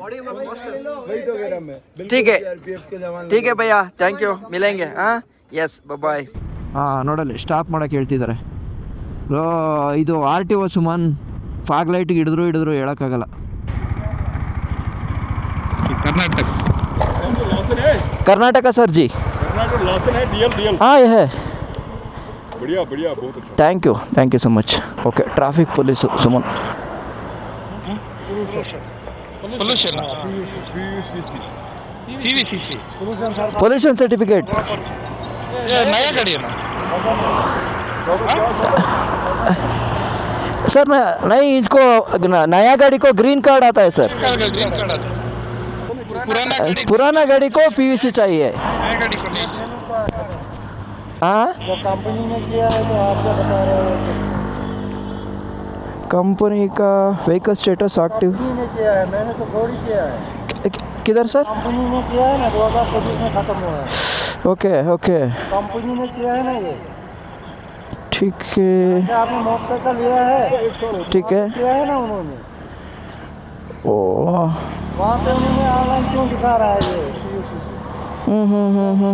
वही तो कह रहा मैं, ठीक है सीआरपीएफ के जवान ठीक है भैया ಥ್ಯಾಂಕ್ ಯು ಮಿಲೇಂಗೆ ಹಾಂ ಎಸ್ ಬಾಯ್ ಹಾಂ ನೋಡಲ್ಲಿ ಸ್ಟಾಪ್ ಮಾಡೋಕೆ ಹೇಳ್ತಿದ್ದಾರೆ ಇದು RTO ಸುಮನ್ ಫಾಗ್ ಲೈಟಿಗೆ ಹಿಡಿದ್ರು ಹೇಳೋಕ್ಕಾಗಲ್ಲ कर्नाटक सर जी हाँ ये है बढ़िया बढ़िया बहुत अच्छा thank you so much okay traffic police Suman pollution certificate नया गाड़ी है ना सर नहीं इसको नया गाड़ी को ग्रीन कार्ड आता है सर ग्रीन कार्ड आता है। पुराना गाड़ी को PVC चाहिए नया गाड़ी को नहीं। हाँ जो कंपनी ने किया है तो आप क्या बता रहे हो कंपनी का व्हीकल स्टेटस एक्टिव कंपनी ने किया है, मैंने तो थोड़ी किया है। किधर सर कंपनी ने किया है ना 2024 में खत्म हुआ है, ओके कंपनी ने किया है ना ये। ठीक है जैसे आपने मोटरसाइकिल लिया है ठीक है किया है ना उन्होंने, ओ वहाँ पे उन्होंने ऑनलाइन क्यों दिखा रहा है ये PUCC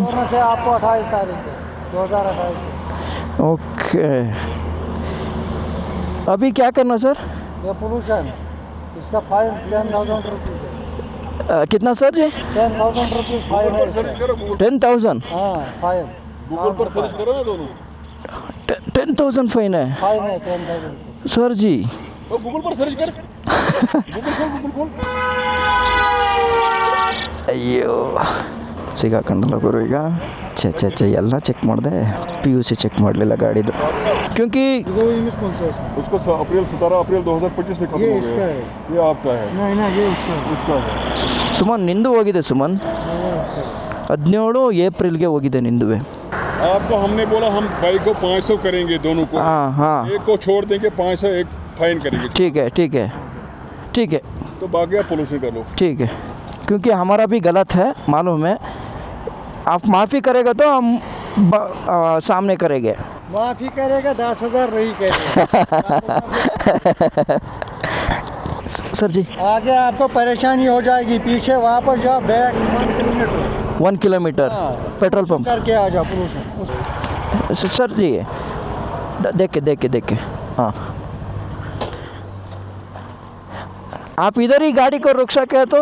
सोने से आपको 28 तारीख को 2028 ओके अभी क्या करना सर ये पोल्यूशन इसका फाइन 10,000 रुपीज़ है। कितना सर जी 10,000 रुपीज़ फाइन है इसका। 10,000 हाँ फाइन गूगल पर सर्च करो ना दोनों 10,000 फाइन है फाइन है 10,000 सर जी और गूगल पर सर्च कर गूगल खोल ಅಯ್ಯೋ ಸಿಗಾಕೊಂಡಲ್ಲ ಗುರು ಈಗ ಛೆ ಎಲ್ಲ ಚೆಕ್ ಮಾಡಿದೆ PUC ಚೆಕ್ ಮಾಡಲಿಲ್ಲ ಗಾಡಿದು क्योंकि वो इंग्लिश कौन सा है इसमें? उसको 17 अप्रैल 2025 में खत्म ये हो इसका गया है ये आपका है नहीं ना ये उसका है उसका है ಸುಮನ್ ನಿಂದು ಹೋಗಿದೆ ಸುಮನ್ ये उसका है। 17 ಏಪ್ರಿಲ್ಗೆ ಹೋಗಿದೆ ನಿಂದುವೆ आपको हमने बोला हम बाइक को 500 करेंगे दोनों को हाँ एक को छोड़ देंगे 500 एक फाइन करेंगे ठीक है तो बाकी आप पोल्यूशन कर लो ठीक है क्योंकि हमारा भी गलत है मालूम है आप माफ़ी करेगा तो हम सामने करेंगे माफ़ी करेगा 10,000 नहीं कहेगा सर जी आगे आपको परेशानी हो जाएगी, पीछे वापस जाओ बैक 1 किलोमीटर पेट्रोल पंप करके आ जाओ पोल्यूशन सर जी देख के हाँ आप इधर ही गाड़ी को रुक सके तो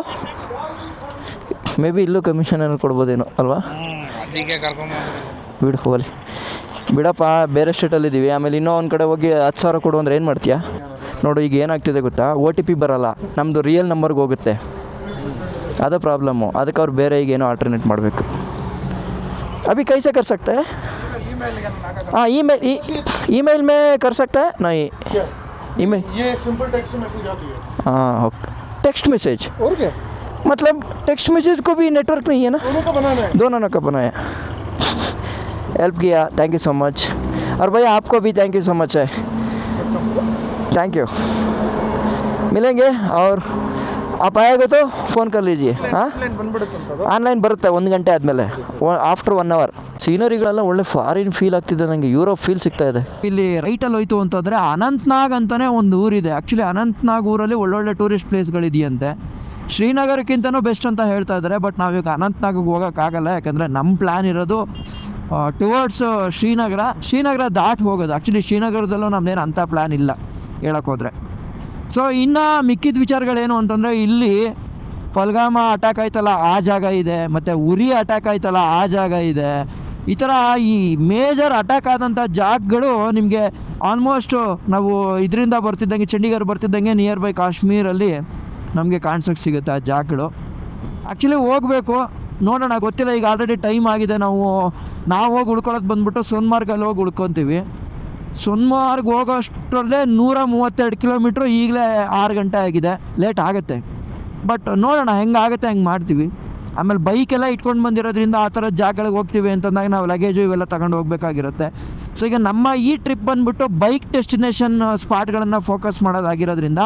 ಮೇ ಬಿ ಇಲ್ಲೂ ಕಮಿಷನ್ ಏನೋ ಕೊಡ್ಬೋದೇನೋ ಅಲ್ವಾ. ಅದಕ್ಕೆ ಕರ್ಕೊಂಡು ಬಿಡು ಹೋಗಲಿ ಬಿಡಪ್ಪ, ಬೇರೆ ಸ್ಟೇಟಲ್ಲಿದ್ದೀವಿ. ಆಮೇಲೆ ಇನ್ನೂ ಒಂದು ಕಡೆ ಹೋಗಿ 10,000 ಕೊಡು ಅಂದರೆ ಏನು ಮಾಡ್ತೀಯಾ? ನೋಡು ಈಗ ಏನಾಗ್ತಿದೆ ಗೊತ್ತಾ, OTP ಬರೋಲ್ಲ, ನಮ್ಮದು ರಿಯಲ್ ನಂಬರ್ಗೆ ಹೋಗುತ್ತೆ, ಅದು ಪ್ರಾಬ್ಲಮ್ಮು. ಅದಕ್ಕೆ ಅವ್ರು ಬೇರೆ ಈಗ ಏನೋ ಆಲ್ಟರ್ನೇಟ್ ಮಾಡಬೇಕು. अभी कैसे कर सकते हैं? हाँ ईमेल में कर सकते हैं? नहीं ईमेल, ये सिंपल टेक्स्ट मैसेज आती है. हाँ ओके, टेक्स्ट मैसेज और क्या? मतलब टेक्स्ट मैसेज को भी नेटवर्क नहीं है ना, दोनों का बनाना है. दोनों का बनाया. हेल्प किया, थैंक यू सो मच. और भैया आपको भी थैंक यू सो मच है, थैंक यू. मिलेंगे और आप आएगा तो फ़ोन कर लीजिए. ಹಾಂ ಆನ್ಲೈನ್ ಬರುತ್ತೆ 1 ಗಂಟೆ ಆದಮೇಲೆ, ಆಫ್ಟರ್ 1 ಅವರ್. ಸೀನರಿಗಳೆಲ್ಲ ಒಳ್ಳೆ ಫಾರಿನ್ ಫೀಲ್ ಆಗ್ತಿದೆ ನನಗೆ, ಯುರೋಪ್ ಫೀಲ್ ಸಿಗ್ತಾ ಇದೆ. ಇಲ್ಲಿ ರೈಟಲ್ಲಿ ಹೋಯ್ತು ಅಂತಂದರೆ ಅನಂತ್ನಾಗ್ ಅಂತಲೇ ಒಂದು ಊರಿದೆ. ಆ್ಯಕ್ಚುಲಿ ಅನಂತ್ನಾಗ್ ಊರಲ್ಲಿ ಒಳ್ಳೊಳ್ಳೆ ಟೂರಿಸ್ಟ್ ಪ್ಲೇಸ್ಗಳಿದೆಯಂತೆ. ಶ್ರೀನಗರಕ್ಕಿಂತನೂ ಬೆಸ್ಟ್ ಅಂತ ಹೇಳ್ತಾ ಇದ್ದಾರೆ. ಬಟ್ ನಾವೀಗ ಅನಂತ್ನಾಗ್ಗೆ ಹೋಗೋಕ್ಕಾಗಲ್ಲ, ಯಾಕಂದರೆ ನಮ್ಮ ಪ್ಲ್ಯಾನ್ ಇರೋದು ಟುವರ್ಡ್ಸ್ ಶ್ರೀನಗರ ದಾಟ್ ಹೋಗೋದು. ಆ್ಯಕ್ಚುಲಿ ಶ್ರೀನಗರದಲ್ಲೂ ನಮ್ಮದೇನು ಅಂಥ ಪ್ಲ್ಯಾನ್ ಇಲ್ಲ ಹೇಳೋಕ್ಕೋದ್ರೆ. ಸೊ ಇನ್ನು ಮಿಕ್ಕಿದ ವಿಚಾರಗಳೇನು ಅಂತಂದರೆ, ಇಲ್ಲಿ ಪಲ್ಗಾಮ ಅಟ್ಯಾಕ್ ಆಯ್ತಲ್ಲ ಆ ಜಾಗ ಇದೆ, ಮತ್ತು ಉರಿ ಅಟ್ಯಾಕ್ ಆಯ್ತಲ್ಲ ಆ ಜಾಗ ಇದೆ. ಈ ಥರ ಈ ಮೇಜರ್ ಅಟ್ಯಾಕ್ ಆದಂಥ ಜಾಗಗಳು ನಿಮಗೆ ಆಲ್ಮೋಸ್ಟ್ ನಾವು ಇದರಿಂದ ಬರ್ತಿದ್ದಂಗೆ, ಚಂಡೀಗಢ ಬರ್ತಿದ್ದಂಗೆ ನಿಯರ್ ಬೈ ಕಾಶ್ಮೀರಲ್ಲಿ ನಮಗೆ ಕಾಣಿಸೋಕ್ಕೆ ಸಿಗುತ್ತೆ ಆ ಜಾಗಗಳು. ಆ್ಯಕ್ಚುಲಿ ಹೋಗಬೇಕು, ನೋಡೋಣ, ಗೊತ್ತಿಲ್ಲ. ಈಗ ಆಲ್ರೆಡಿ ಟೈಮ್ ಆಗಿದೆ. ನಾವು ಹೋಗಿ ಉಳ್ಕೊಳ್ಳೋದು ಬಂದುಬಿಟ್ಟು ಸೋನ್ಮಾರ್ಗಲ್ಲಿ ಹೋಗಿ ಉಳ್ಕೊತೀವಿ. ಸೋನ್ಮಾರ್ಗ್ ಹೋಗೋಷ್ಟರಲ್ಲೇ 132 ಕಿಲೋಮೀಟ್ರು, ಈಗಲೇ 6 ಗಂಟೆ ಆಗಿದೆ, ಲೇಟ್ ಆಗುತ್ತೆ. ಬಟ್ ನೋಡೋಣ ಹೆಂಗಾಗುತ್ತೆ ಹಂಗೆ ಮಾಡ್ತೀವಿ. ಆಮೇಲೆ ಬೈಕೆಲ್ಲ ಇಟ್ಕೊಂಡು ಬಂದಿರೋದ್ರಿಂದ ಆ ಥರ ಜಾಗಗಳಿಗೆ ಹೋಗ್ತೀವಿ ಅಂತಂದಾಗ ನಾವು ಲಗೇಜು ಇವೆಲ್ಲ ತಗೊಂಡು ಹೋಗಬೇಕಾಗಿರುತ್ತೆ. ಸೊ ಈಗ ನಮ್ಮ ಈ ಟ್ರಿಪ್ ಬಂದುಬಿಟ್ಟು ಬೈಕ್ ಡೆಸ್ಟಿನೇಷನ್ ಸ್ಪಾಟ್ಗಳನ್ನು ಫೋಕಸ್ ಮಾಡೋದಾಗಿರೋದ್ರಿಂದ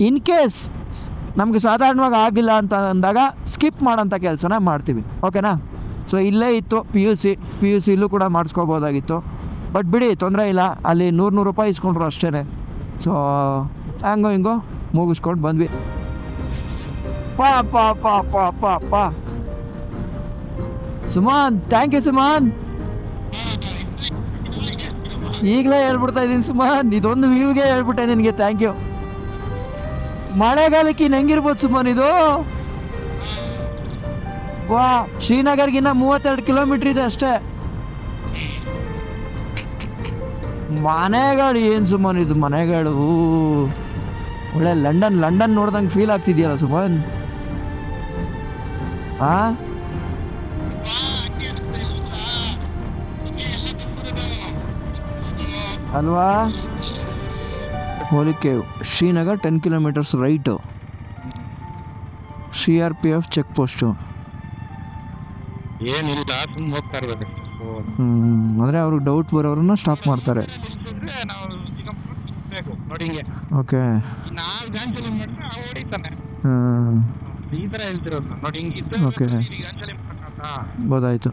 ಇನ್ ಕೇಸ್ ನಮಗೆ ಸಾಧಾರಣವಾಗಿ ಆಗಿಲ್ಲ ಅಂತ ಅಂದಾಗ ಸ್ಕಿಪ್ ಮಾಡೋಂಥ ಕೆಲಸನ ಮಾಡ್ತೀವಿ. ಓಕೆನಾ? ಸೊ ಇಲ್ಲೇ ಇತ್ತು ಪಿ ಯು ಸಿ ಇಲ್ಲೂ ಕೂಡ ಮಾಡಿಸ್ಕೋಬೋದಾಗಿತ್ತು. ಬಟ್ ಬಿಡಿ, ತೊಂದರೆ ಇಲ್ಲ. ಅಲ್ಲಿ 100 ರೂಪಾಯಿ ಇಸ್ಕೊಂಡ್ರು ಅಷ್ಟೇ. ಸೊ ಹಂಗೋ ಹಿಂಗೋ ಮುಗಿಸ್ಕೊಂಡು ಬಂದ್ವಿ. ಪಾ ಸುಮಾನ್, ಥ್ಯಾಂಕ್ ಯು ಸುಮಾನ್. ಈಗಲೇ ಹೇಳ್ಬಿಡ್ತಾ ಇದ್ದೀನಿ ಸುಮಾನ್, ಇದೊಂದು ವ್ಯೂಗೆ ಹೇಳ್ಬಿಟ್ಟೆ ನಿನಗೆ ಥ್ಯಾಂಕ್ ಯು. ಮಳೆಗಾಲಕ್ಕೆ ಇನ್ನು ಹೆಂಗಿರ್ಬೋದು ಸುಮಾನ್ ಇದು? ವಾ, ಶ್ರೀನಗರ್ಗಿನ್ನ 32 ಕಿಲೋಮೀಟ್ರ್ ಇದೆ ಅಷ್ಟೇ. ಮನೆಗಳು ಏನು ಸುಮಾನ್ ಇದು, ಮನೆಗಳು ಒಳ್ಳೆ ಲಂಡನ್ ನೋಡ್ದಂಗೆ ಫೀಲ್ ಆಗ್ತಿದೆಯಲ್ಲ ಸುಮಾನ್. ಅಲ್ವಾ? ಹೋಲಿಕೆ Srinagar 10 kilometres right, CRPF check post. ಏನಿಲ್ಲ, ಸುಮ್ಮನೆ ಹೋಗ್ತಾ ಇರ್ಬೇಕು. ಅಂದರೆ ಅವ್ರಿಗೆ ಡೌಟ್ ಬರೋರನ್ನ ಸ್ಟಾಪ್ ಮಾಡ್ತಾರೆ. ನಾವು ನೋಡಿ ಹಿಂಗೆ ಓಕೆ, 4 ಗಾಂಚಲಿ ಮಾಡಿದ್ರೆ ಅವ ಹೊಡಿತಾನೆ. ಈ ಥರ ಹೇಳ್ತಿರೋದು ನೋಡಿ, ಹಿಂಗೆ ಓಕೆ, ಗಾಂಚಲಿ ಮಾಡ್ತಾ ಗೊತ್ತಾಯ್ತು.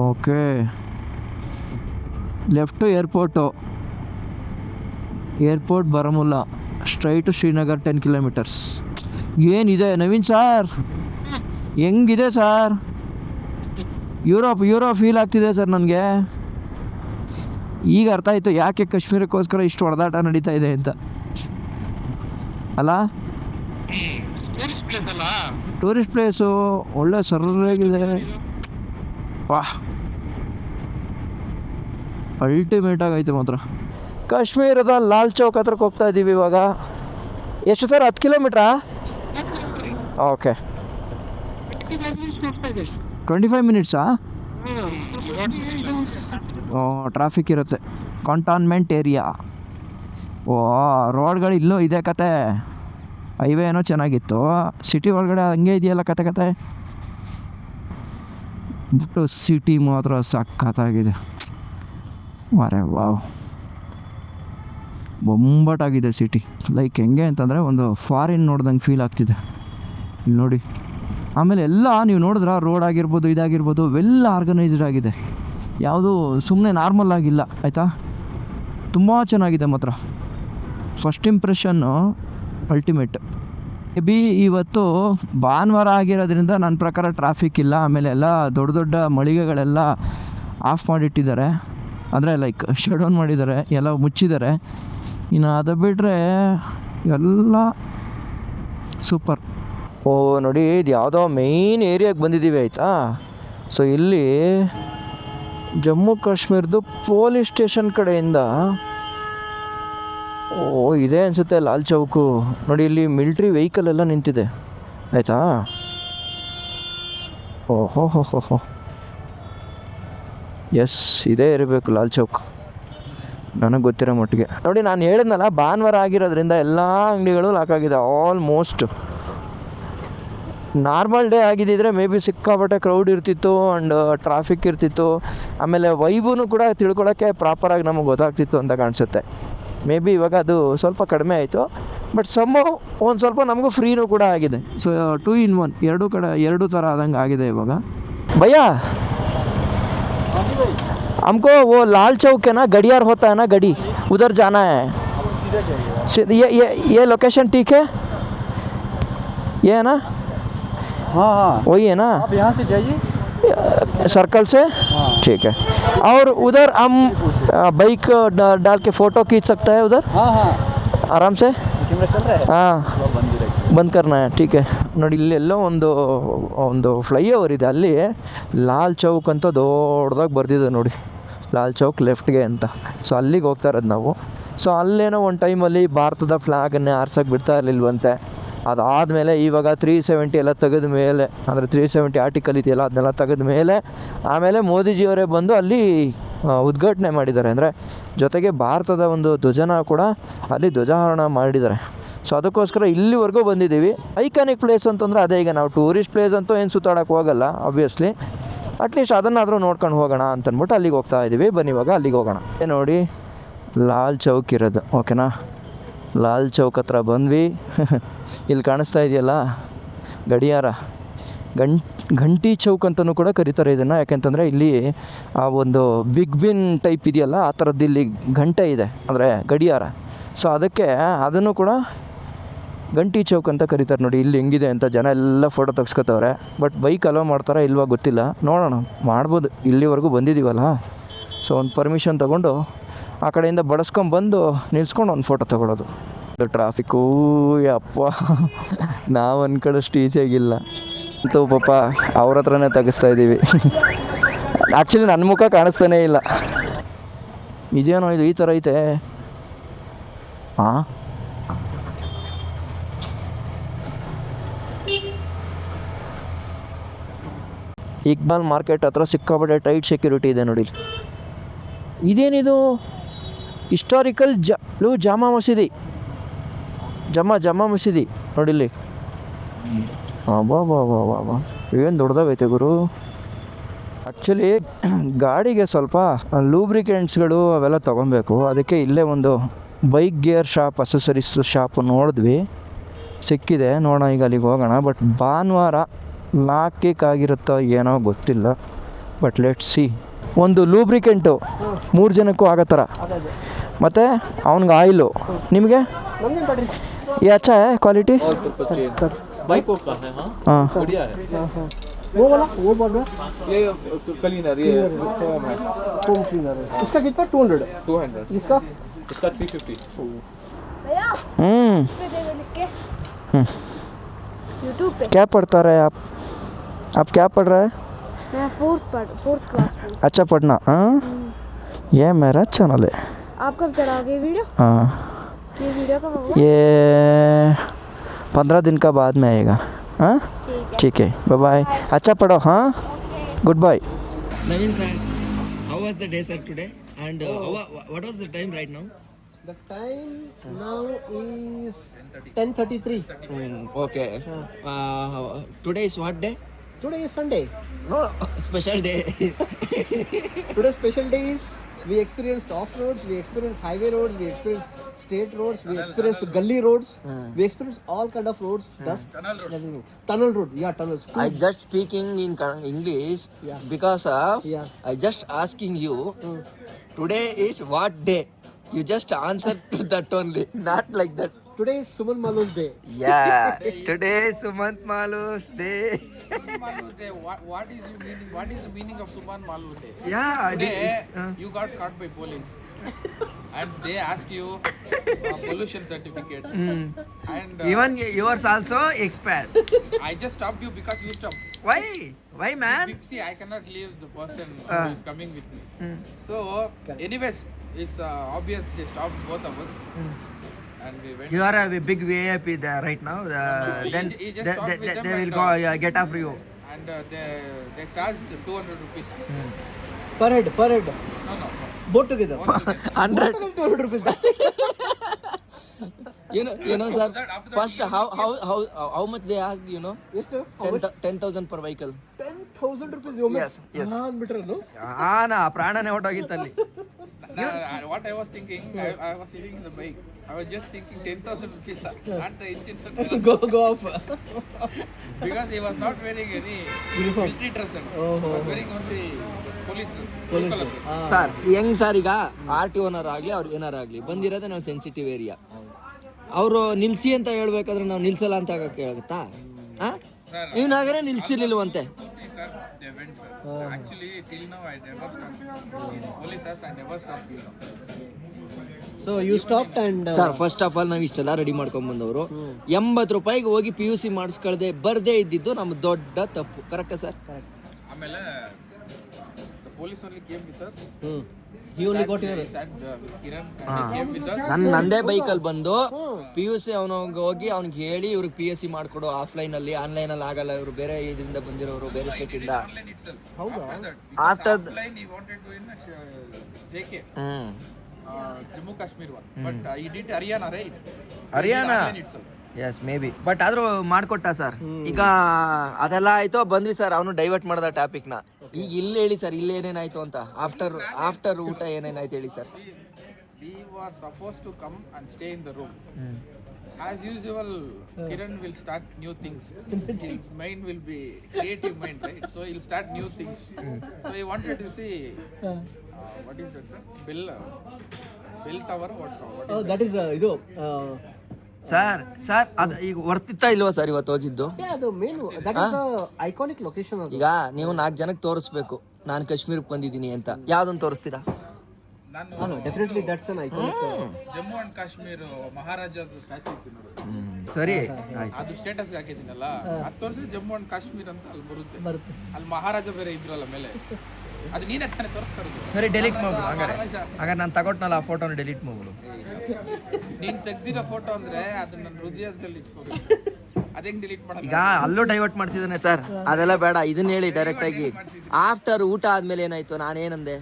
Okay, left airport Baramulla, straight Srinagar 10 kilometres. ಏನಿದೆ ನವೀನ್ ಸರ್, ಹೆಂಗಿದೆ ಸರ್? ಯುರೋಪ್ ಫೀಲ್ ಆಗ್ತಿದೆ ಸರ್ ನನಗೆ. ಈಗ ಅರ್ಥ ಆಯಿತು ಯಾಕೆ ಕಾಶ್ಮೀರಕ್ಕೋಸ್ಕರ ಇಷ್ಟು ಹೊಡೆದಾಟ ನಡೀತಾ ಇದೆ ಅಂತ ಅಲ್ಲ. ಟೂರಿಸ್ಟ್ ಪ್ಲೇಸು ಒಳ್ಳೆ ಸರಿಯಾಗಿದೆ. ಅಲ್ಟಿಮೇಟ್ ಆಗೈತೆ ಮಾತ್ರ. ಕಾಶ್ಮೀರದ ಲಾಲ್ ಚೌಕ್ ಹತ್ರಕ್ಕೆ ಹೋಗ್ತಾ ಇದ್ದೀವಿ ಇವಾಗ. ಎಷ್ಟು ಸರ್, 10 ಕಿಲೋಮೀಟ್ರಾ? ಓಕೆ, 25 ಮಿನಿಟ್ಸಾ? ಟ್ರಾಫಿಕ್ ಇರುತ್ತೆ, ಕಂಟೋನ್ಮೆಂಟ್ ಏರಿಯಾ. ರೋಡ್ಗಳು ಇಲ್ಲೂ ಇದೆ ಕತೆ. ಹೈವೇ ಏನೋ ಚೆನ್ನಾಗಿತ್ತು, ಸಿಟಿ ಒಳಗಡೆ ಹಂಗೆ ಇದೆಯಲ್ಲ ಕತೆ. ಬಿಟ್ಟು ಸಿಟಿ ಮಾತ್ರ ಸಖತ್ತಾಗಿದೆ. ಅರೆ ವಾವ್, ಬೊಂಬಾಟಾಗಿದೆ ಸಿಟಿ. ಲೈಕ್ ಹೆಂಗೆ ಅಂತಂದರೆ ಒಂದು ಫಾರಿನ್ ನೋಡ್ದಂಗೆ ಫೀಲ್ ಆಗ್ತಿದೆ ಇಲ್ಲಿ ನೋಡಿ. ಆಮೇಲೆ ಎಲ್ಲ ನೀವು ನೋಡಿದ್ರೆ ರೋಡ್ ಆಗಿರ್ಬೋದು, ಇದಾಗಿರ್ಬೋದು, ವೆಲ್ ಆರ್ಗನೈಸ್ಡ್ ಆಗಿದೆ. ಯಾವುದು ಸುಮ್ಮನೆ ನಾರ್ಮಲ್ ಆಗಿಲ್ಲ, ಆಯಿತಾ? ತುಂಬ ಚೆನ್ನಾಗಿದೆ ಮಾತ್ರ. First impression ultimate. May be ಇವತ್ತು ಭಾನುವಾರ ಆಗಿರೋದ್ರಿಂದ ನನ್ನ ಪ್ರಕಾರ ಟ್ರಾಫಿಕ್ ಇಲ್ಲ. ಆಮೇಲೆ ಎಲ್ಲ ದೊಡ್ಡ ಮಳಿಗೆಗಳೆಲ್ಲ ಆಫ್ ಮಾಡಿಟ್ಟಿದ್ದಾರೆ, ಅಂದರೆ ಲೈಕ್ ಶಟ್ ಡೌನ್ ಮಾಡಿದ್ದಾರೆ, ಎಲ್ಲ ಮುಚ್ಚಿದ್ದಾರೆ. ಇನ್ನು ಅದು ಬಿಟ್ಟರೆ ಎಲ್ಲ ಸೂಪರ್. ಓ ನೋಡಿ, ಇದು ಯಾವುದೋ ಮೇಯ್ನ್ ಏರಿಯಾಗೆ ಬಂದಿದ್ದೀವಿ ಆಯಿತಾ. ಸೊ ಇಲ್ಲಿ ಜಮ್ಮು ಕಾಶ್ಮೀರದ್ದು ಪೊಲೀಸ್ ಸ್ಟೇಷನ್ ಕಡೆಯಿಂದ ಇದೆ ಅನಿಸುತ್ತೆ ಲಾಲ್ ಚೌಕು. ನೋಡಿ ಇಲ್ಲಿ ಮಿಲ್ಟ್ರಿ ವೆಹಿಕಲ್ ಎಲ್ಲ ನಿಂತಿದೆ ಆಯಿತಾ. ಓಹೋ ಹೋ ಹೋ ಹೋ, ಎಸ್ ಇದೇ ಇರಬೇಕು ಲಾಲ್ ಚೌಕ್ ನನಗೆ ಗೊತ್ತಿರೋ ಮಟ್ಟಿಗೆ. ನೋಡಿ ನಾನು ಹೇಳಿದ್ನಲ್ಲ, ಭಾನುವಾರ ಆಗಿರೋದ್ರಿಂದ ಎಲ್ಲ ಅಂಗಡಿಗಳು ಲಾಕ್ ಆಗಿದೆ ಆಲ್ಮೋಸ್ಟ್. ನಾರ್ಮಲ್ ಡೇ ಆಗಿದ್ದಿದ್ರೆ ಮೇ ಬಿ ಸಿಕ್ಕಾಪಟ್ಟೆ ಕ್ರೌಡ್ ಇರ್ತಿತ್ತು ಆ್ಯಂಡ್ ಟ್ರಾಫಿಕ್ ಇರ್ತಿತ್ತು. ಆಮೇಲೆ ವೈಬೂ ಕೂಡ ತಿಳ್ಕೊಳ್ಳೋಕ್ಕೆ ಪ್ರಾಪರಾಗಿ ನಮಗೆ ಗೊತ್ತಾಗ್ತಿತ್ತು ಅಂತ ಕಾಣಿಸುತ್ತೆ. ಮೇ ಬಿ ಇವಾಗ ಅದು ಸ್ವಲ್ಪ ಕಡಿಮೆ ಆಯಿತು, ಬಟ್ ಒಂದು ಸ್ವಲ್ಪ ನಮಗೂ ಫ್ರೀನೂ ಕೂಡ ಆಗಿದೆ. ಸೊ 2 in 1 ಎರಡು ಥರ ಆದಂಗೆ ಆಗಿದೆ ಇವಾಗ. ಭಯ್ಯ हमको वो लाल चौक है ना, गडियार होता है ना, गड़ी उधर जाना है. ये लोकेशन ठीक है, ये है ना? हाँ हाँ, वही है ना? आप यहाँ से जाइए सर्कल से. ठीक है. और उधर हम बाइक डाल के फ़ोटो खींच सकते हैं उधर हाँ हाँ, आराम से. कैमरा चल रहा है. ಹಾಂ, ಬಂದ್ ಕರ್ನಾ ಟೀಕ್ ಹೈ. ನೋಡಿ ಇಲ್ಲೆಲ್ಲೋ ಒಂದು ಫ್ಲೈಓವರ್ ಇದೆ, ಅಲ್ಲಿ ಲಾಲ್ ಚೌಕ್ ಅಂತ ದೊಡ್ಡದಾಗಿ ಬರ್ದಿದೆ ನೋಡಿ, ಲಾಲ್ ಚೌಕ್ ಲೆಫ್ಟ್ಗೆ ಅಂತ. ಸೊ ಅಲ್ಲಿಗೆ ಹೋಗ್ತಾ ಇರೋದು ನಾವು. ಸೊ ಅಲ್ಲೇನೋ ಒಂದು ಟೈಮಲ್ಲಿ ಭಾರತದ ಫ್ಲ್ಯಾಗನ್ನೇ ಆರ್ಸೋಕ್ಕೆ ಬಿಡ್ತಾ ಇರಲಿಲ್ವಂತೆ. ಅದಾದಮೇಲೆ ಇವಾಗ 370 ಎಲ್ಲ ತೆಗೆದ ಮೇಲೆ, ಅಂದರೆ 370 ಆರ್ಟಿಕಲ್ ಇದೆಯಲ್ಲ ಅದನ್ನೆಲ್ಲ ತೆಗೆದ ಮೇಲೆ ಆಮೇಲೆ ಮೋದಿಜಿಯವರೇ ಬಂದು ಅಲ್ಲಿ ಉದ್ಘಾಟನೆ ಮಾಡಿದ್ದಾರೆ. ಅಂದರೆ ಜೊತೆಗೆ ಭಾರತದ ಒಂದು ಧ್ವಜನ ಕೂಡ ಅಲ್ಲಿ ಧ್ವಜಾರೋಹಣ ಮಾಡಿದ್ದಾರೆ. ಸೊ ಅದಕ್ಕೋಸ್ಕರ ಇಲ್ಲಿವರೆಗೂ ಬಂದಿದ್ದೀವಿ. ಐಕಾನಿಕ್ ಪ್ಲೇಸ್ ಅಂತಂದರೆ ಅದೇ. ಈಗ ನಾವು ಟೂರಿಸ್ಟ್ ಪ್ಲೇಸ್ ಅಂತೂ ಏನು ಸುತ್ತಾಡೋಕ್ಕೆ ಹೋಗಲ್ಲ ಆಬ್ವಿಯಸ್ಲಿ, ಅಟ್ಲೀಸ್ಟ್ ಅದನ್ನಾದರೂ ನೋಡ್ಕೊಂಡು ಹೋಗೋಣ ಅಂತಂದ್ಬಿಟ್ಟು ಅಲ್ಲಿಗೆ ಹೋಗ್ತಾ ಇದ್ದೀವಿ. ಬನ್ನಿ ಇವಾಗ ಅಲ್ಲಿಗೆ ಹೋಗೋಣ. ನೋಡಿ ಲಾಲ್ ಚೌಕ್ ಇರೋದು, ಓಕೆನಾ. ಲಾಲ್ ಚೌಕ್ ಹತ್ರ ಬಂದ್ವಿ. ಇಲ್ಲಿ ಕಾಣಿಸ್ತಾ ಇದೆಯಲ್ಲ ಗಡಿಯಾರ, ಘಂಟಿ ಚೌಕ್ ಅಂತಲೂ ಕೂಡ ಕರೀತಾರೆ ಇದನ್ನು. ಯಾಕೆಂತಂದರೆ ಇಲ್ಲಿ ಆ ಒಂದು ಬಿಗ್ ಬಿನ್ ಟೈಪ್ ಇದೆಯಲ್ಲ, ಆ ಥರದ್ದು ಇಲ್ಲಿ ಗಂಟೆ ಇದೆ, ಅಂದರೆ ಗಡಿಯಾರ. ಸೊ ಅದಕ್ಕೆ ಅದನ್ನು ಕೂಡ ಗಂಟಿ ಚೌಕ್ ಅಂತ ಕರೀತಾರೆ. ನೋಡಿ ಇಲ್ಲಿ ಹೆಂಗಿದೆ ಅಂತ, ಜನ ಎಲ್ಲ ಫೋಟೋ ತೆಗ್ಸ್ಕೊತವ್ರೆ. ಬಟ್ ಬೈಕ್ ಅಲೋ ಮಾಡ್ತಾರಾ ಇಲ್ವಾ ಗೊತ್ತಿಲ್ಲ, ನೋಡೋಣ. ಮಾಡ್ಬೋದು, ಇಲ್ಲಿವರೆಗೂ ಬಂದಿದ್ದೀವಲ್ಲ. ಸೊ ಒಂದು ಪರ್ಮಿಷನ್ ತೊಗೊಂಡು ಆ ಕಡೆಯಿಂದ ಬಡಿಸ್ಕೊಂಬಂದು ನಿಲ್ಸ್ಕೊಂಡು ಒಂದು ಫೋಟೋ ತೊಗೊಳೋದು. ಟ್ರಾಫಿಕ್ಕೂ ಯಪ್ಪ, ನಾವು ಅಂದ್ಕೊಳ್ಳೋಷ್ಟು ಈಸಿಯಾಗಿಲ್ಲ ಅಂತೂ ಪಾಪ ಅವ್ರ ಹತ್ರನೇ ತೆಗಿಸ್ತಾ ಇದ್ದೀವಿ. ಆ್ಯಕ್ಚುಲಿ ನನ್ನ ಮುಖ ಕಾಣಿಸ್ತಾನೇ ಇಲ್ಲ. ಇದೇನೋ ಇದು ಈ ಥರ ಐತೆ. ಹಾಂ, ಇಕ್ಬಾಲ್ ಮಾರ್ಕೆಟ್ ಹತ್ರ ಸಿಕ್ಕಾಪಟ್ಟೆ ಟೈಟ್ ಸೆಕ್ಯೂರಿಟಿ ಇದೆ ನೋಡಿ. ಇದೇನಿದು ಹಿಸ್ಟಾರಿಕಲ್ ಜಾಮಾ ಮಸೀದಿ, ಜಮಾ ಮಸೀದಿ ನೋಡಿಲ್ಲಿ. ಬಾ ಬಾ ಬಾ ಬಾ ಬಾ, ಏನು ದೊಡ್ಡದಾಗೈತೆ ಗುರು. ಆ್ಯಕ್ಚುಲಿ ಗಾಡಿಗೆ ಸ್ವಲ್ಪ ಲೂಬ್ರಿಕೆಂಟ್ಸ್ಗಳು ಅವೆಲ್ಲ ತೊಗೊಬೇಕು. ಅದಕ್ಕೆ ಇಲ್ಲೇ ಒಂದು bike gear shop, accessories shop ನೋಡಿದ್ವಿ, ಸಿಕ್ಕಿದೆ. ನೋಡೋಣ ಈಗ ಅಲ್ಲಿಗೆ ಹೋಗೋಣ. ಬಟ್ ಭಾನುವಾರ ಲಾಕಿಕ್ ಏನೋ ಗೊತ್ತಿಲ್ಲ. But let's see. ಒಂದು ಲೂಬ್ರಿಕೆಂಟು 3 ಜನಕ್ಕೂ ಆಗೋ ಥರ, ಮತ್ತು ಅವ್ನಿಗೆ ಆಯಿಲು. ನಿಮಗೆ ये अच्छा है क्वालिटी? बाइकों का है. हाँ, हाँ, बढ़िया है. वो वाला, वो बोल रहा ये क्लीनर, ये फोम है. फोम क्लीनर है. इसका कितना? 200. 200. इसका 350. भैया हम्म, इस पे दे दो लिख के यूट्यूब पे. क्या पढ़ता रहे आप क्या पढ़ रहे हैं? मैं फोर्थ क्लास में. अच्छा पढ़ना. हाँ, ये मेरा चैनल है. आप कब चढ़ाओगे वीडियो? हाँ, ये वीडियो कब होगा? ये 15 दिन का बाद में आएगा. हाँ ठीक है, बाय बाय. अच्छा पढ़ो. हाँ, good bye. Naveen sir, how was the day sir today? And what was the time right now? The time now is 10:33. Okay. Today is what day? Today is Sunday. No, special day. Today's special day is we experienced off roads, we experienced highway roads, we experienced state roads, we experienced gully roads, we experienced all kind of roads. Dust, everything. Tunnel road, yeah, tunnels. I just speaking in English because of Yeah. I just asking you. Today is what day? You just answer to that only, not like that. Today is Suman Malu's day. Yeah, today Sumant Malu's day. Suman Malu Day. What is your meaning? What is the meaning of Suman Malu Day? Yeah, Today you got caught by police, and they asked you a pollution certificate. And even yours also expired. I just stopped you because you stopped. Why? Why, man? See, I cannot leave the person who is coming with me. So, anyways, it's obvious they stopped both of us, and we went. You are a big VIP there right now. Then he just talked with them they will and, go get after you. And they charged 200 rupees. Per head. No. Both together. 100. 200 rupees. That's it. You know, sir. After that, First, how much they asked? You know, ಎಷ್ಟು? How much? 10,000 per vehicle. 10,000 rupees. You Yes, yes. ಅಂದ್ಬಿಟ್ರೆ ಪ್ರಾಣನೇ ಹೊಟ್ಟೋಗಿತ್ತಲ್ಲಿ. What I was thinking, I was sitting in the bike. I was just thinking 10,000 rupees, not the engine. go off. Because he was not wearing any Uniform. military dress. He was wearing only police dress. Police Blue color dress. dress. Sir ಹೆಂಗ್ ಸರ್ ಈಗ RTOನಾರು ಆಗಲಿ ಅವ್ರು ಏನಾರು ಆಗಲಿ ಬಂದಿರೋದೇ ನಾವು ಸೆನ್ಸಿಟಿವ್ ಏರಿಯಾ. ಅವರು ನಿಲ್ಸಿ ಅಂತ ಹೇಳ್ಬೇಕಾದ್ರೆ ನಾವು ನಿಲ್ಸಲ್ಲ ಅಂತ ಆಗುತ್ತಾ? ನೀವು ನಾಗರೇ ನಿಲ್ಸಿರ್ಲಿಲ್ವಂತೆ. They went, sir. Actually, till now I never stopped. Police I never stopped. So you stopped and sir first of all ನಾವು ಇಷ್ಟೆಲ್ಲ ರೆಡಿ ಮಾಡ್ಕೊಂಡ್ ಬಂದವರು 80 ರೂಪಾಯಿಗೆ ಹೋಗಿ PUC ಮಾಡಿಸ್ಕೊಳ್ದೆ ಬರ್ದೇ ಇದ್ದಿದ್ದು ನಮ್ಮ ದೊಡ್ಡ ತಪ್ಪು. ಕರೆಕ್ಟಾ ಸರ್? ಆಮೇಲೆ the police only came with us. he only got your He sat with Kiran and he came with us. ನಂದೇ ಬೈಕಲ್ಲಿ ಬಂದು PUC ಅವನಿಗೆ ಹೋಗಿ ಅವ್ನಿಗೆ ಹೇಳಿ ಇವ್ರಿಗೆ PSC ಮಾಡ್ಕೊಡು ಆಫ್ಲೈನ್ ಅಲ್ಲಿ ಆನ್ಲೈನ್ ಅಲ್ಲಿ ಆಗಲ್ಲ, ಇವರು ಬೇರೆ ಇದರಿಂದ ಬಂದಿರೋರು ಬೇರೆ ಸ್ಟೇಟ್ ಇಂದ. Online itself. ಹೌದಾ? After that, After because offline he wanted to in JK. Jammu Kashmir one. But he did Haryana, right? Haryana? Online itself. Yes may be but ಆದ್ರೂ ಮಾಡ್ಕೊಟ್ಟ ಸರ್. ಈಗ ಅದೆಲ್ಲ ಆಯ್ತು, ಬಂದ್ವಿ ಸರ್. ಅವನು ಡೈವರ್ಟ್ ಮಾಡ್ದ ಟಾಪಿಕ್ನ. ಈಗ ಇಲ್ಲಿ ಹೇಳಿ ಸರ್, ಇಲ್ಲಿ ಏನೇನಾಯ್ತು ಅಂತ. ಆಫ್ಟರ್ ಊಟ ಏನೇನಾಯ್ತು ಹೇಳಿ sir. We were supposed to come and stay in the room. As usual, Kiran will start new things. His mind will be creative mind, right? So he'll start new things. So he wanted to see what is that, sir? Bell tower. What is that is ಇದು ಸರ್ ಅದು ಈಗ ವರ್ತಿತ್ತಾ ಇಲ್ವಾ ಸರ್ ಇವತ್ತು ಹೋಗಿದ್ದು? ಅದು main that is iconic location. ಅದು ಈಗ ನೀವು 4 ಜನಕ್ಕೆ ತೋರಿಸ್ಬೇಕು ನಾನು ಕಾಶ್ಮೀರಕ್ಕೆ ಬಂದಿದ್ದೀನಿ ಅಂತ. ಯಾವ್ದೊಂದು ತೋರಿಸ್ತೀರಾ? ನಾನು definitely that's an iconic. Jammu and Kashmir ಮಹಾರಾಜದ ಸ್ಟ್ಯಾಚು ಇತ್ತು ನೋಡಿ, ಸರಿ ಅದು ಸ್ಟೇಟಸ್ ಹಾಕಿದ್ದೀನಲ್ಲ, ಅದು ತೋರಿಸಿದ್ರೆ ಜಮ್ಮು ಅಂಡ್ ಕಾಶ್ಮೀರ್ ಅಂತ ಅಲ್ಲಿ ಬರುತ್ತೆ. ಬರುತ್ತೆ. ಅಲ್ಲಿ ಮಹಾರಾಜ ಬೇರೆ ಇದ್ರಲ್ಲ ಮೇಲೆ, ಅದು ನೀನೇ ತಾನೇ ತೋರಿಸ್ತಾ ಇರೋದು. ಸರಿ ಡೆಲೀಟ್ ಮಾಡ್ಬಿಡು. ಮಹಾರಾಜ ಹಾಗಾದ್ರೆ ನಾನು ತಗೊಟ್ನಲ್ಲ ಆ ಫೋಟೋನ ಡೆಲೀಟ್ ಮಾಡ್ಬಿಡು. ನೀನ್ ತೆಗ್ದಿರೋ ಫೋಟೋ ಅಂದ್ರೆ ಅದು ನನ್ನ ಹೃದಯದಲ್ಲಿ ಇಟ್ಕೋಬೇಕು. ಅದೇಂಗ್ ಡಿಲೀಟ್ ಈಗ ಮಾಡಲ್ಲ. ಅಲ್ಲೂ ಡೈವರ್ಟ್ ಮಾಡ್ತಿದ್ದಾನೆ ಸರ್ ಅದೆಲ್ಲ ಬೇಡ, ಇದನ್ನ ಹೇಳಿ ಡೈರೆಕ್ಟ್ ಆಗಿ. ಆಫ್ಟರ್ ಊಟ ಆದ್ಮೇಲೆ ಏನಾಯ್ತು? ನಾನೇನಂದೆ?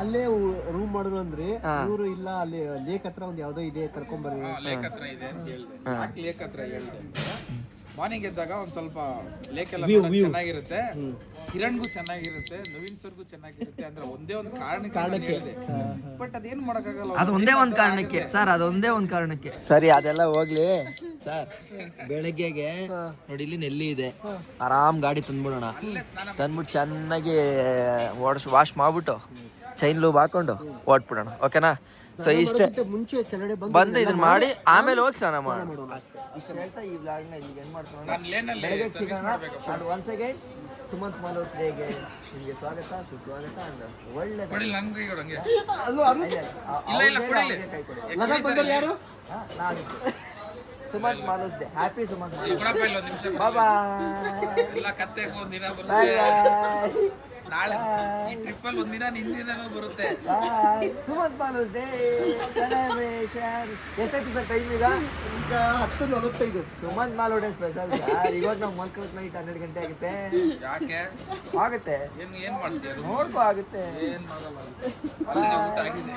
ಅಲ್ಲೇ ರೂಮ್ ಮಾಡಿದ್ರು ಅಂದ್ರೆ ಇವರು ಇಲ್ಲ ಅಲ್ಲಿ ಲೇಕ್ ಹತ್ರ ಒಂದು ಯಾವ್ದೋ ಇದೆ ಕರ್ಕೊಂಡ್ಬರ್ರಿ. ಲೇಕ್ ಹತ್ರ ಇದೆ ಅಂತ ಹೇಳ್ದೆ. ಯಾಕೆ ಲೇಕ್ ಹತ್ರ ಹೇಳ್ದೆ? ಮಾರ್ನಿಂಗ್ ಎದ್ದಾಗ ಒಂದ್ ಸ್ವಲ್ಪ ಲೇಕ್ ಎಲ್ಲ ಚೆನ್ನಾಗಿರುತ್ತೆ, ಕಿರಣ್ಗೂ ಚೆನ್ನಾಗಿರುತ್ತೆ, ನವೀನ್ ಸರ್ಗೂ ಚೆನ್ನಾಗಿರುತ್ತೆ ಅಂದ್ರೆ ಒಂದೇ ಒಂದು ಕಾರಣಕ್ಕೆ ಹೇಳಿದೆ. ಬಟ್ ಅದೇನ್ ಮಾಡಕ್ಕಾಗಲ್ಲ. ಅದು ಒಂದೇ ಒಂದು ಕಾರಣಕ್ಕೆ ಸರ್, ಅದೊಂದೇ ಒಂದು ಕಾರಣಕ್ಕೆ. ಸರಿ ಅದೆಲ್ಲ ಹೋಗ್ಲಿ ಸರ್. ಬೆಳಗ್ಗೆಗೆ ನೋಡಿ ಇಲ್ಲಿ ನೆಲ್ಲಿ ಇದೆ, ಆರಾಮ್ ಗಾಡಿ ತಂದ್ಬಿಡೋಣ. ತಂದ್ಬಿಟ್ಟು ಚೆನ್ನಾಗಿ ವಾಶ್ ಮಾಡ್ಬಿಟ್ಟು ಚೈನ್ ಲೂಬ್ ಹಾಕೊಂಡು ಓಡ್ಬಿಡೋಣ. ಓಕೆನಾ? ಸೊ ಇಷ್ಟೇ. ಮುಂಚೆ ಕೆಳಗಡೆ ಬಂದು ಇದನ್ನ ಮಾಡಿ ಆಮೇಲೆ ಹೋಗಿ ಸ್ನಾನ ಮಾಡೋಣ. ಇಷ್ಟು ಹೇಳ್ತಾ ಈ ವ್ಲಾಗ್ನ ಇಲ್ಲಿಗೆ ಎಂಡ್ ಮಾಡ್ಕೊಳ್ಳೋಣ. ನಾನು ಲೇನಲ್ಲಿ ಬೆಳಗ್ಗೆ service ಸಿಗೋಣ. ಮಾಡ್ಬೇಕಪ್ಪ. ಅಂಡ್ ಒನ್ಸ್ ಅಗೈನ್ ಸುಮಂತ್ ಮಾಲೋಸ್ ಡೇಗೆ ನಿಮಗೆ ಸ್ವಾಗತ ಸುಸ್ವಾಗತ. ಅಂಡ್ ಒಳ್ಳೆ ಕೊಡಿಲ್ಲ ನನ್ಗೂ ಈಗ ಹಂಗೆ. ಇಲ್ಲ ಕೊಡಿಲ್ಲ. ಲದಾಖ್ ಬಂದವ್ರು ಯಾರು? ಸುಮಂತ್ ಮಾಲೋಸ್ ಡೇ. ಹ್ಯಾಪಿ ಸುಮಂತ್ ಮಾಲೋಸ್. ಕೊಡಪ್ಪ ಇಲ್ಲ, ಒಂದ್ ನಿಮಿಷ. ಬಾಯ್ ಎಲ್ಲ ಕತ್ತೆಗೆ ಒಂದಿನ ಬಾಯ್ ಬರುತ್ತೆ. ಬಾಯ್ ನಾಳೆ ಈ ಟ್ರಿಪ್ಪಲ್ಲಿ ಒಂದಿನ ನಿಂದಿನೂ ಬರುತ್ತೆ. ಬಾಯ್. ಸುಮಂತ್ ಮಾಲೋಸ್ ಡೇ ಸೆಲೆಬ್ರೇಷನ್. ಎಷ್ಟಾಯ್ತು ಸರ್ ಟೈಮ್ ಈಗ? ಈಗ 10:45. ಸುಮಂತ್ ಮಾಲೋ ಡೇ ಸ್ಪೆಷಲ್ ಸರ್. ಇವತ್ತು ನಾವು ಮಲ್ಕೊಳ್ಳೋದು ನೈಟ್ 12 ಗಂಟೆ ಆಗುತ್ತೆ. ಯಾಕೆ ಆಗುತ್ತೆ, ಏನ್ ಮಾಡ್ತೀಯ? ನೋಡ್ಕೋ ಆಗುತ್ತೆ. ಏನ್ ಮಾಡಲ್ಲ, ಅಲ್ಲಿ ಊಟ ಆಗಿದೆ.